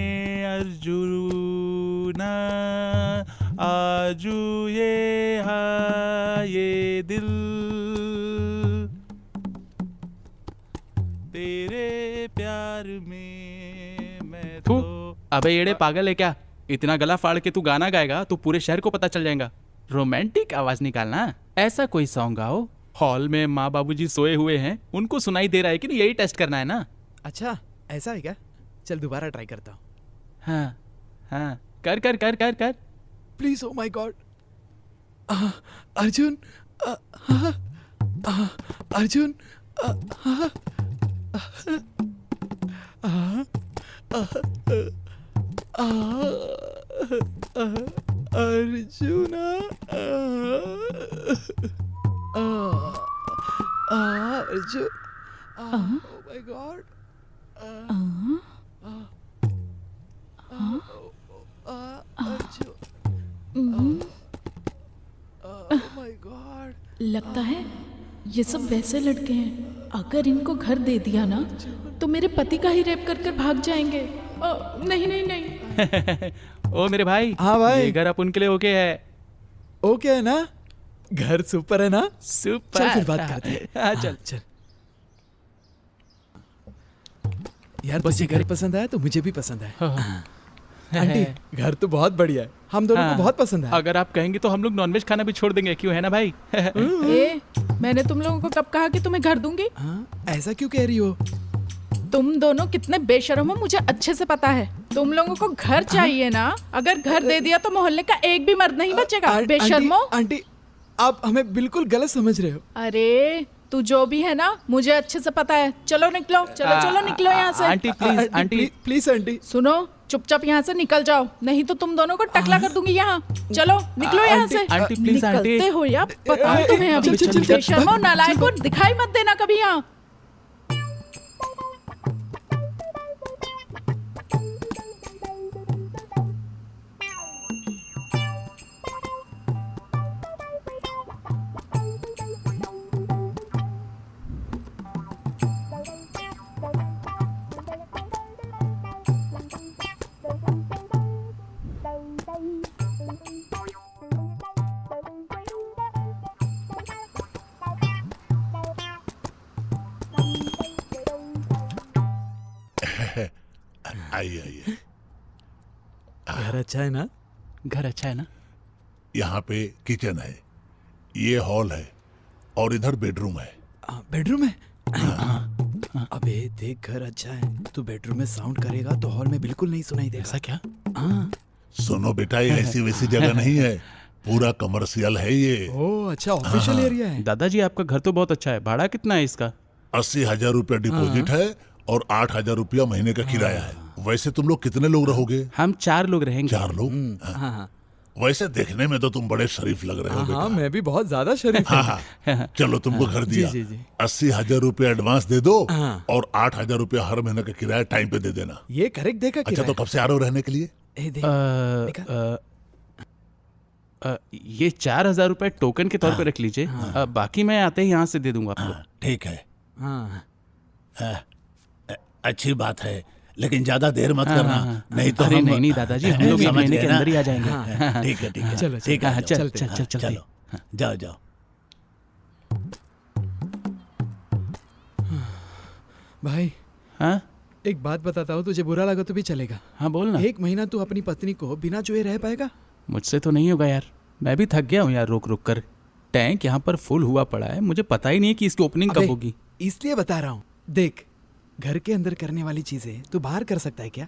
अर्जुना, आजू ये हाँ ये दिल तेरे प्यार में मैं तो। अबे येड़े पागल है क्या? इतना गला फाड़ के तू गाना गाएगा तो पूरे शहर को पता चल जाएगा। रोमांटिक आवाज निकालना। ऐसा कोई सॉन्ग गाओ, हॉल में माँ बाबूजी सोए हुए हैं, उनको सुनाई दे रहा है कि नहीं, यही टेस्ट करना है ना। अच्छा ऐसा है क्या? चल दोबारा ट्राई करता हूँ। हाँ हाँ, कर कर कर कर कर। Please, oh my God. Arjun, Arjun, arjuna, Arjun, oh my God, my God. लगता है ये सब वैसे लड़के हैं, अगर इनको घर दे दिया ना तो मेरे पति का ही रेप कर कर भाग जाएंगे। नहीं नहीं नहीं। ओ मेरे भाई। हाँ भाई, ये घर अपन के लिए ओके है? ओके है ना? घर सुपर है ना? सुपर। चल फिर बात करते हैं। हाँ चल चल यार, बस ये घर पसंद आया तो मुझे भी पसंद है। आंटी, घर तो बहुत बढ़िया है, हम दोनों को बहुत पसंद है। अगर आप कहेंगे तो हम लोग नॉनवेज खाना भी छोड़ देंगे, क्यों है ना भाई? ए, मैंने तुम लोगों को कब कहा कि तुम्हें घर दूंगी? ऐसा क्यों कह रही हो? तुम दोनों कितने बेशर्म हो मुझे अच्छे से पता है। तुम लोगों को घर चाहिए ना, अगर घर दे दिया तो मोहल्ले का एक भी मर्द नहीं बचेगा। बेशर्मो। आंटी आप हमें बिल्कुल गलत समझ रहे हो। अरे तू जो भी है ना मुझे अच्छे से पता है। चलो निकलो, चलो चलो निकलो यहाँ से। Aunty please, aunty please aunty सुनो, चुपचाप यहाँ से निकल जाओ, नहीं तो तुम दोनों को टकला कर दूंगी यहाँ। चलो निकलो यहाँ से। Aunty please, aunty. निकलते हो या बताऊं तुम्हें अभी। बेशर्मो नालायकों, दिखाई मत देना कभी यहाँ। आइए आइए। घर अच्छा है ना? घर अच्छा है ना? यहाँ पे किचन है, ये हॉल है और इधर बेडरूम है। बेडरूम है? अबे देख, घर अच्छा है तो बेडरूम में साउंड करेगा तो हॉल में बिल्कुल नहीं सुनाई देगा। ऐसा क्या? सुनो बेटा, ये ऐसी वैसी जगह नहीं है, पूरा कमर्शियल है ये। ओह अच्छा, ऑफिशियल एरिया है। दादाजी आपका घर तो बहुत अच्छा है, भाड़ा कितना है इसका? 80,000 रुपया डिपॉजिट है और 8,000 रुपया महीने का किराया है। वैसे तुम लोग कितने लोग रहोगे? हम 4 लोग रहेंगे। 4 लोग? वैसे देखने में तो तुम बड़े शरीफ लग रहे हो बेटा। हाँ, मैं भी बहुत ज्यादा शरीफ हाँ हाँ, चलो तुमको घर दिया। 80,000 रुपया एडवांस दे दो और 8,000 रुपया हर महीने का किराया टाइम पे दे देना। ये करेक्ट देखा। अच्छा तो कब से आ रहे हो रहने के लिए? ये 4,000 रुपए टोकन के तौर पे रख लीजिए। बाकी मैं आते ही यहाँ से दे दूंगा आपको। ठीक है, अच्छी बात है, लेकिन ज्यादा देर मत करना, नहीं तो अरे नहीं दादाजी, हम लोग 1 महीने के अंदर ही आ जाएंगे। ठीक है ठीक है, चलो ठीक है, चल चल चल चल चलो जाओ जाओ। भाई हाँ एक बात बताता हूँ, तुझे बुरा लगा तो भी चलेगा। हाँ बोल ना। 1 महीना तू अपनी पत्नी को बिना छुए रह पाएगा? मुझसे तो नहीं होगा यार, मैं भी थक गया हूँ यार रुक रुक कर। टैंक यहाँ पर फुल हुआ पड़ा है, मुझे पता ही नहीं कि इसकी ओपनिंग कब होगी। इसलिए बता रहा हूँ, देख घर के अंदर करने वाली चीजें तू बाहर कर सकता है क्या?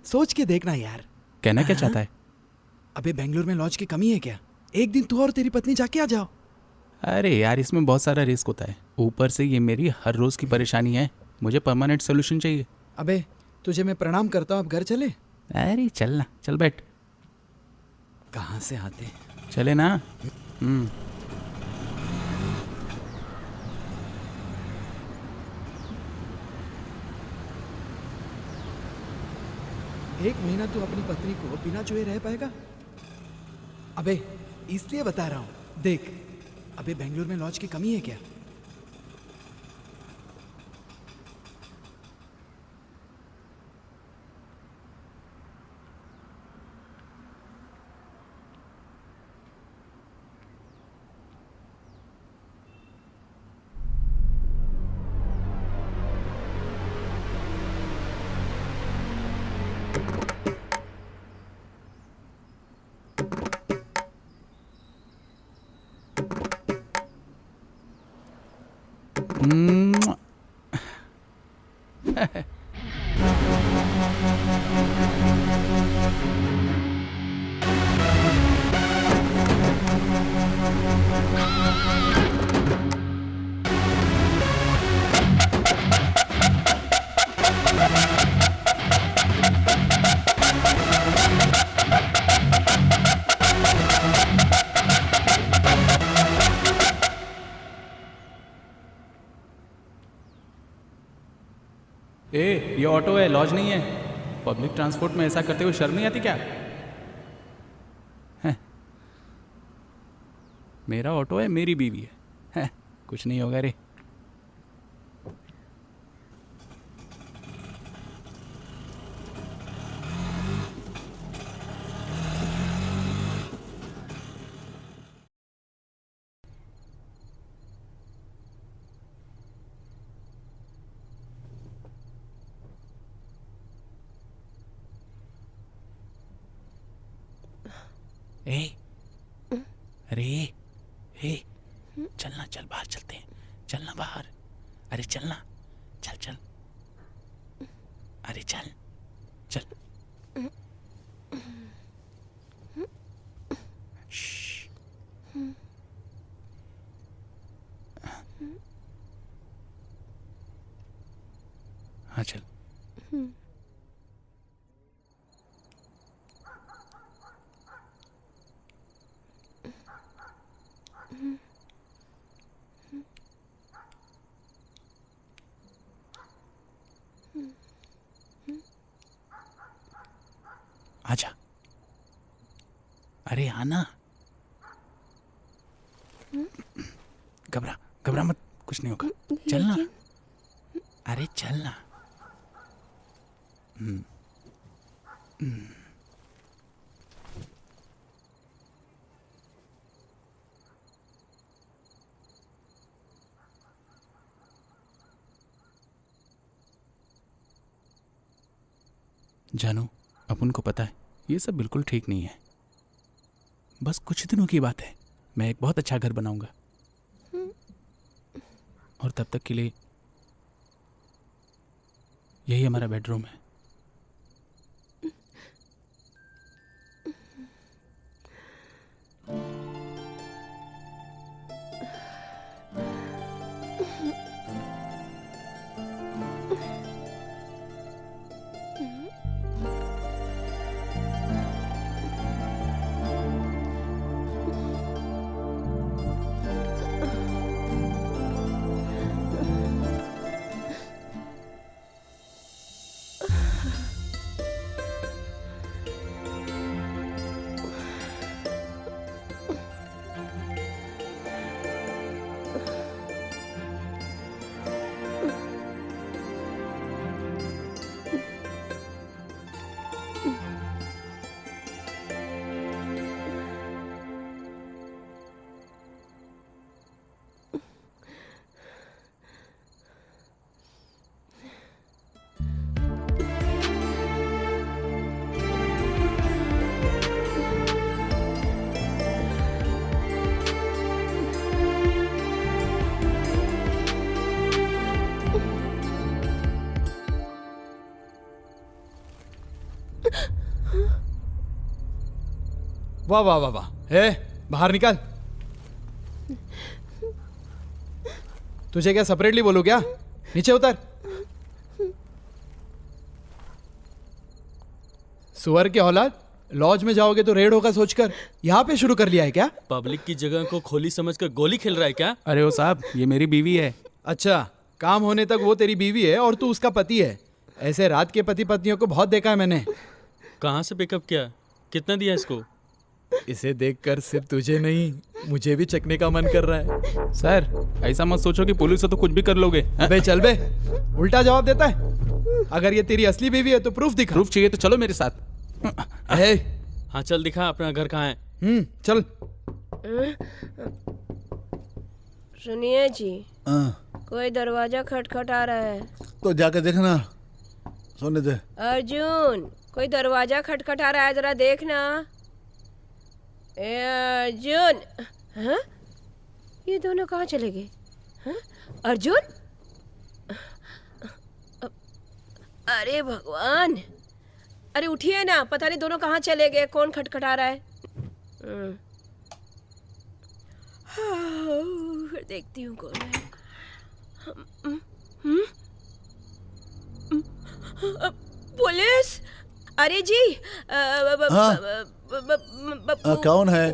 सोच के देखना यार। कहना क्या चाहता है? अबे बेंगलोर में लॉज की कमी है क्या? एक दिन तू और तेरी पत्नी जाके आ जाओ। अरे यार इसमें बहुत सारा रिस्क होता है, ऊपर से ये मेरी हर रोज की परेशानी है, मुझे परमानेंट सोल्यूशन चाहिए। अबे तुझे मैं प्रणाम करता हूँ, अब घर चले। अरे चल ना, चल बैठ। कहाँ से आते? चले ना। 1 महीना तू अपनी पत्नी को बिना छुए रह पाएगा? अबे इसलिए बता रहा हूँ, देख अबे बेंगलोर में लॉज की कमी है क्या? ये ऑटो है, लॉज नहीं है। पब्लिक ट्रांसपोर्ट में ऐसा करते हुए शर्म नहीं आती क्या? है? मेरा ऑटो है, मेरी बीवी है, कुछ नहीं होगा रे। अरे चलना, चल बाहर चलते हैं, चलना बाहर। अरे चलना, चल चल। अरे चल चल। श्श्श। हाँ चल। आजा। अरे आना। घबरा घबरा मत, कुछ नहीं होगा। चलना। अरे चलना। जानू, अपन को पता है ये सब बिल्कुल ठीक नहीं है। बस कुछ दिनों की बात है, मैं एक बहुत अच्छा घर बनाऊंगा और तब तक के लिए यही हमारा बेडरूम है। वाह वाह वाह वाह। बाहर निकल। तुझे क्या सेपरेटली बोलूं क्या? नीचे उतर। सुअर के औलाद, लॉज में जाओगे तो रेड होगा सोचकर यहाँ पे शुरू कर लिया है क्या? पब्लिक की जगह को खोली समझकर गोली खेल रहा है क्या? अरे ओ साहब, ये मेरी बीवी है। अच्छा, काम होने तक वो तेरी बीवी है और तू उसका पति है। ऐसे रात के पति पत्नियों को बहुत देखा है मैंने। कहाँ से पिकअप किया? कितना दिया इसको? इसे देखकर सिर्फ तुझे नहीं, मुझे भी चखने का मन कर रहा है। सर, ऐसा मत सोचो कि पुलिस हो तो कुछ भी कर लोगे। अबे चल बे, उल्टा जवाब देता है। अगर ये तेरी असली बीवी है तो प्रूफ दिखा। प्रूफ चाहिए तो चलो मेरे साथ। हाँ चल दिखा, अपना घर कहाँ है? चल। सुनिए जी, हाँ, कोई दरवाजा खटखटा रहा है। तो जाके देखना। सोने दे। अर्जुन, कोई दरवाजा खटखटा रहा है, जरा देखना। ए अर्जुन, हाँ? ये दोनों कहाँ चले गए? हाँ? अर्जुन, अरे भगवान, अरे उठिए ना, पता नहीं दोनों कहाँ चले गए, कौन खटखटा रहा है? फिर देखती हूँ कौन है। पुलिस, अरे जी, कौन है?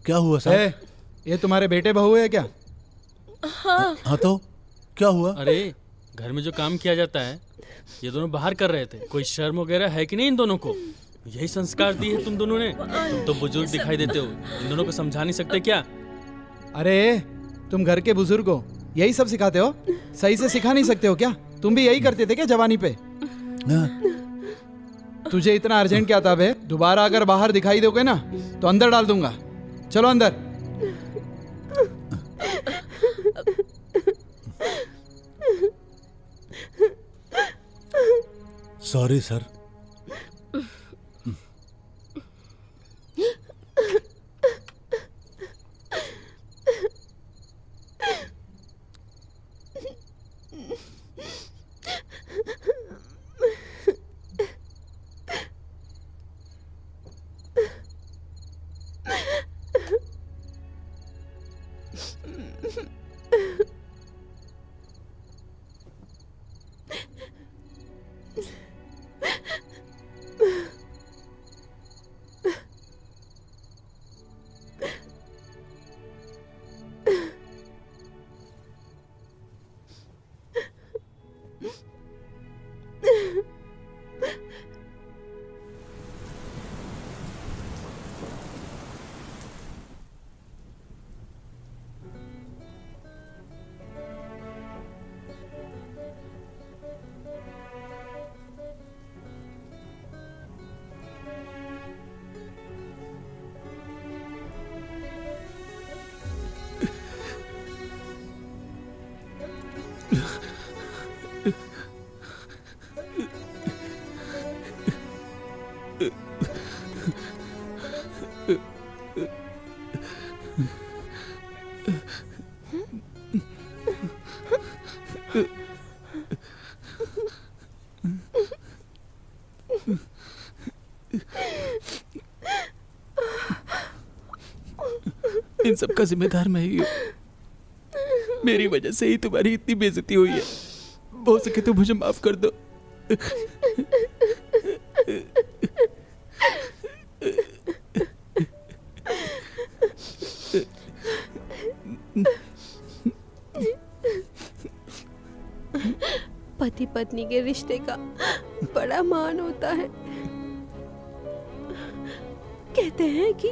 क्या हुआ सर? ये तुम्हारे बेटे बहू है क्या? हाँ तो क्या हुआ? अरे घर में जो काम किया जाता है ये दोनों बाहर कर रहे थे। कोई शर्म वगैरह है कि नहीं इन दोनों को? यही संस्कार दिए तुम दोनों ने? तुम तो बुजुर्ग दिखाई देते हो, इन दोनों को समझा नहीं सकते क्या? अरे तुम घर के बुजुर्ग हो, यही सब सिखाते हो? सही से सिखा नहीं सकते हो क्या? तुम भी यही करते थे क्या जवानी पे? तुझे इतना अर्जेंट क्या था बे? दोबारा अगर बाहर दिखाई दोगे ना तो अंदर डाल दूंगा। चलो अंदर। Sorry sir. इन सब का जिम्मेदार मैं ही हूँ। मेरी वजह से ही तुम्हारी इतनी बेइज्जती हुई है। हो सके तो मुझे माफ कर दो। पति पत्नी के रिश्ते का बड़ा मान होता है। कहते हैं कि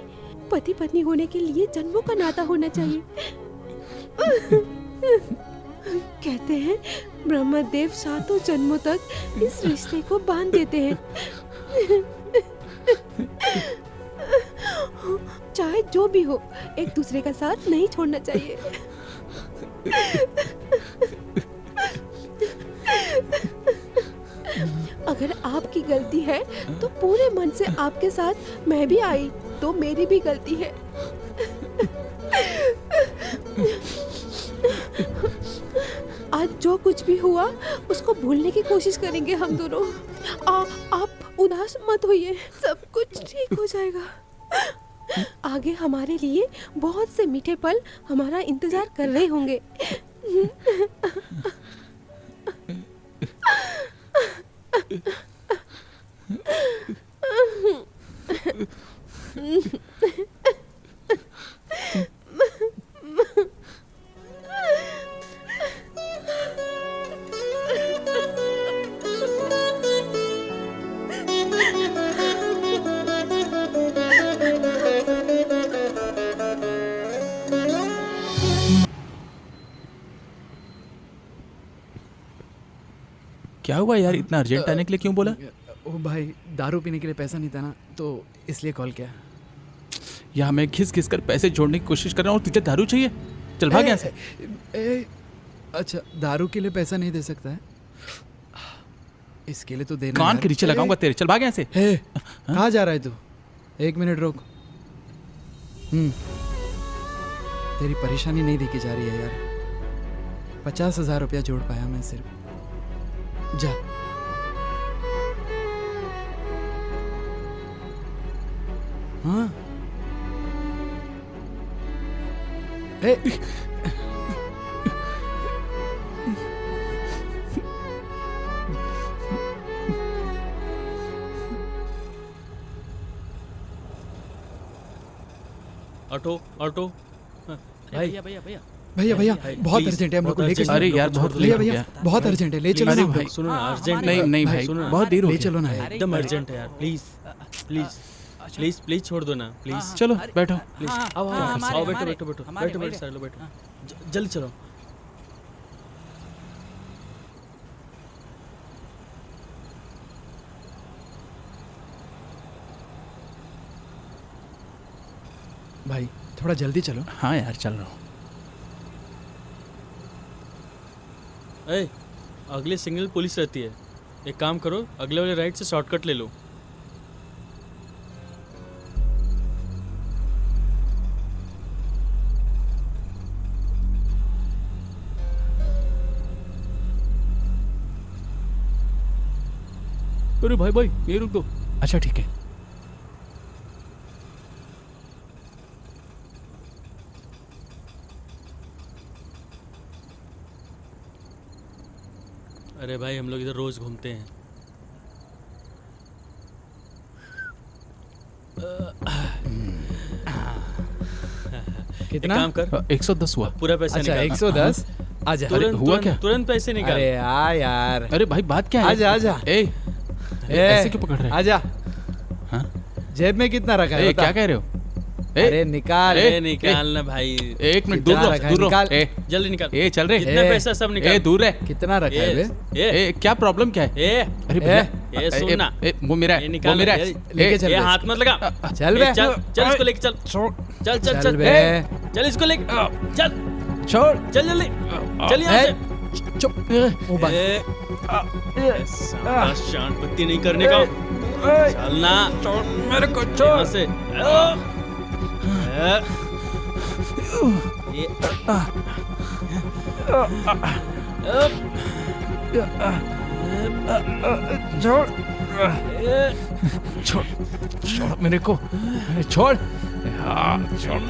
पति पत्नी होने के लिए जन्मों का नाता होना चाहिए। कहते हैं ब्रह्मदेव 7 जन्मों तक इस रिश्ते को बांध देते हैं। चाहे जो भी हो, एक दूसरे का साथ नहीं छोड़ना चाहिए। अगर आपकी गलती है तो पूरे मन से आपके साथ मैं भी आई तो मेरी भी गलती है। आज जो कुछ भी हुआ उसको भूलने की कोशिश करेंगे हम दोनों। आप उदास मत होइए, सब कुछ ठीक हो जाएगा। आगे हमारे लिए बहुत से मीठे पल हमारा इंतजार कर रहे होंगे। क्या हुआ यार, इतना अर्जेंट आने के लिए क्यों बोला? ओ भाई, दारू पीने के लिए पैसा नहीं था ना, तो इसलिए कॉल किया। यहाँ मैं घिस घिस कर पैसे जोड़ने की कोशिश कर रहा हूँ और तुझे दारू चाहिए? चल भाग यहाँ से। अच्छा, दारू के लिए पैसा नहीं दे सकता है? इसके लिए तो देना। कान के नीचे लगाऊंगा तेरे, चल भाग यहाँ से। कहाँ जा रहा है तू? 1 मिनट रोक। तेरी परेशानी नहीं देखी जा रही है यार। 50,000 रुपया जोड़ पाया मैं सिर्फ। जा। हाँ। Auto auto. भैया भैया भैया भैया भैया बहुत अर्जेंट है, हम लोग को लेके अरे यार बहुत भैया भैया बहुत अर्जेंट है, ले चलो ना भाई। सुनो ना, अर्जेंट नहीं नहीं भाई, बहुत देर हो ले गई। चलो ना यार। एकदम अर्जेंट है यार, प्लीज प्लीज प्लीज प्लीज छोड़ दो ना प्लीज। चलो बैठो। प्लीज आओ आओ बैठो बैठो बैठो बैठो बैठो सर लो बैठो जल्दी चलो। भाई थोड़ा जल्दी चलो। हाँ यार चल रहा हूँ। ए, अगले सिग्नल पुलिस रहती है, एक काम करो अगले वाले राइट से शॉर्टकट ले लो। अरे भाई भाई ये रुक दो। अच्छा ठीक है। अरे भाई हम लोग इधर रोज घूमते हैं। कितना? एक काम कर, 110 हुआ। पूरा पैसा अच्छा निकाल। 110। आजा। तुरंत हुआ क्या? तुरंत पैसे निकाल। अरे यार। अरे भाई बात क्या है? आजा आजा। ऐसे क्यों पकड़ रहे हैं? आजा। हाँ? जेब में कितना रखा है? क्या कह रहे हो? अरे निकाल। निकालना भाई। 1 मिनट दूर रहो, दूर रहो। जल्दी निकाल। चल रहे। जितना पैसा सब निकाल। दूर है। कितना रखा है बे? क्या प्रॉब्लम क्या है? अरे भैया सुन ना, वो मेरा है, वो मेरा है। लेके चल। हाथ मत लगा। चल बे। चल इसको लेके चल। चल चल चल बे। चल इसको लेके चल। छोड़। चल जल्दी चल यहाँ से। चुप। शांत पत्ती नहीं करने का। चलना। मेरे को यहाँ से। ये छोड़ छोड़ छोड़ मेरे को, छोड़ छोड़ छोड़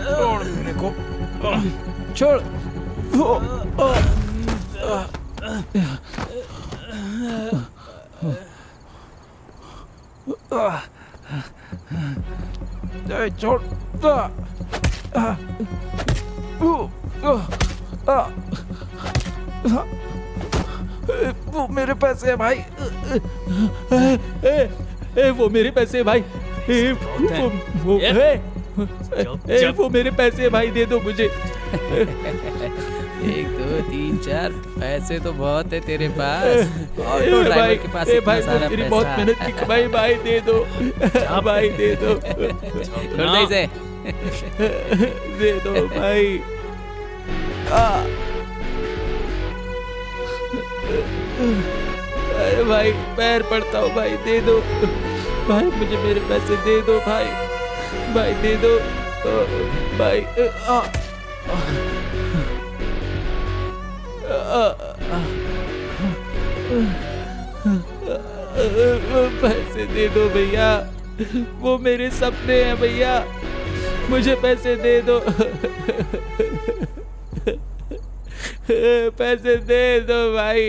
छोड़ मेरे को, छोड़। छोड़। वो मेरे पैसे है भाई। वो मेरे पैसे है भाई। वो मेरे पैसे है भाई, दे दो मुझे। 1 2 3 4 पैसे तो बहुत है तेरे पास। ऑटो ड्राइवर के पास इतना सारा मेरी पैसा। बहुत मेहनत की कमाई भाई, दे दो भाई, दे दो, छोड़ दे इसे। दे दो भाई। अरे भाई पैर पड़ता हूँ भाई, दे दो भाई, मुझे मेरे पैसे दे दो भाई, भाई दे दो भाई। पैसे दे दो भैया, वो मेरे सपने हैं भैया, मुझे पैसे दे दो। पैसे दे दो भाई।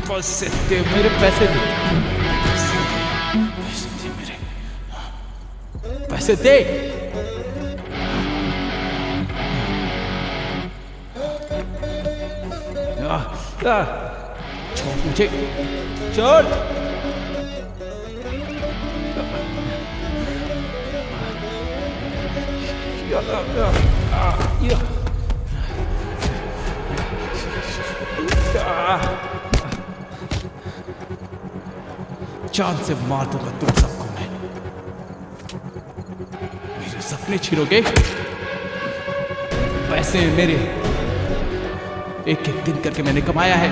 पैसे दे, मेरे पैसे दे, मेरे पैसे दे। छोड़ मुझे, छोड़। जान से मार दूंगा तुम सबको मैं। मेरे सपने छीनोगे, पैसे मेरे एक एक दिन करके मैंने कमाया है।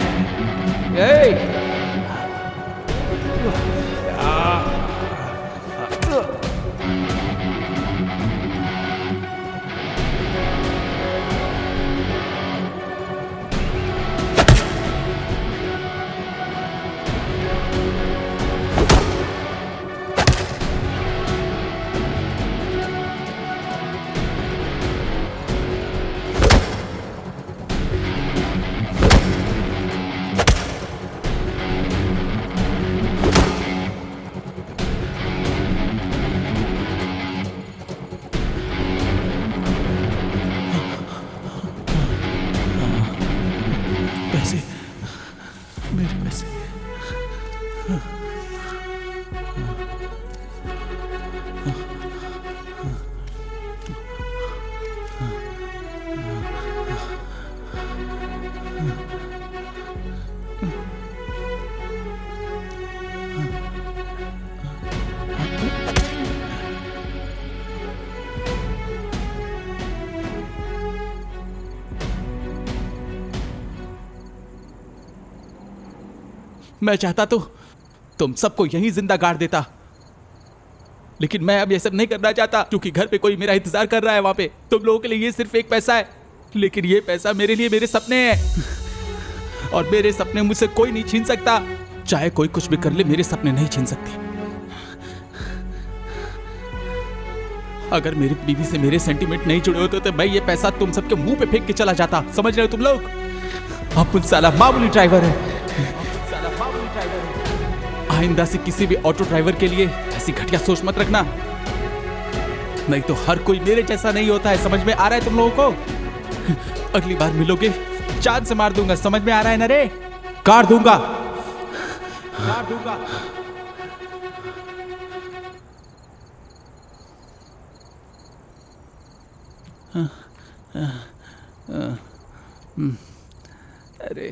पैसे, मेरे पैसे। मैं चाहता तो तुम सबको यहीं जिंदा गाड़ देता, लेकिन मैं अब ये सब नहीं करना चाहता क्योंकि घर पे कोई मेरा इंतजार कर रहा है। वहां पे तुम लोगों के लिए ये सिर्फ एक पैसा है, लेकिन ये पैसा मेरे लिए मेरे सपने हैं और मेरे सपने मुझसे कोई नहीं छीन सकता। चाहे कोई कुछ भी कर ले, मेरे सपने नहीं छीन सकते। अगर मेरी बीवी से मेरे सेंटीमेंट नहीं जुड़े होते तो मैं ये पैसा तुम सबके मुंह पे फेंक के चला जाता। समझ रहे हो तुम लोग? अब साला मामूली ड्राइवर है। आइंदा से किसी भी ऑटो ड्राइवर के लिए ऐसी घटिया सोच मत रखना, नहीं तो हर कोई मेरे जैसा नहीं होता है। समझ में आ रहा है तुम लोगों को? अगली बार मिलोगे चांद से मार दूंगा। समझ में आ रहा है ना रे? काट दूंगा, काट दूंगा। अरे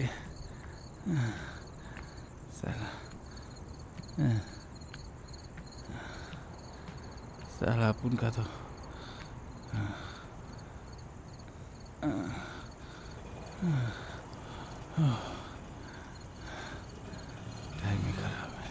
साला अपन का तो टाइम ही खराब है।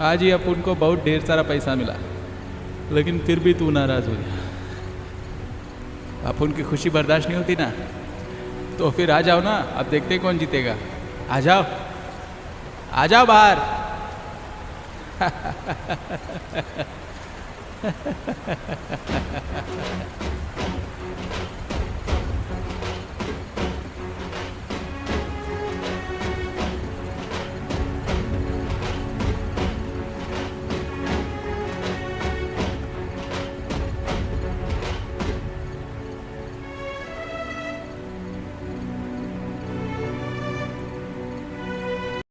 आज ही अपन को बहुत ढेर सारा पैसा मिला, लेकिन फिर भी तू नाराज हो गया। अपन की खुशी बर्दाश्त नहीं होती ना, तो फिर आ जाओ ना। अब देखते कौन जीतेगा। आ जाओ, आ जाओ बाहर।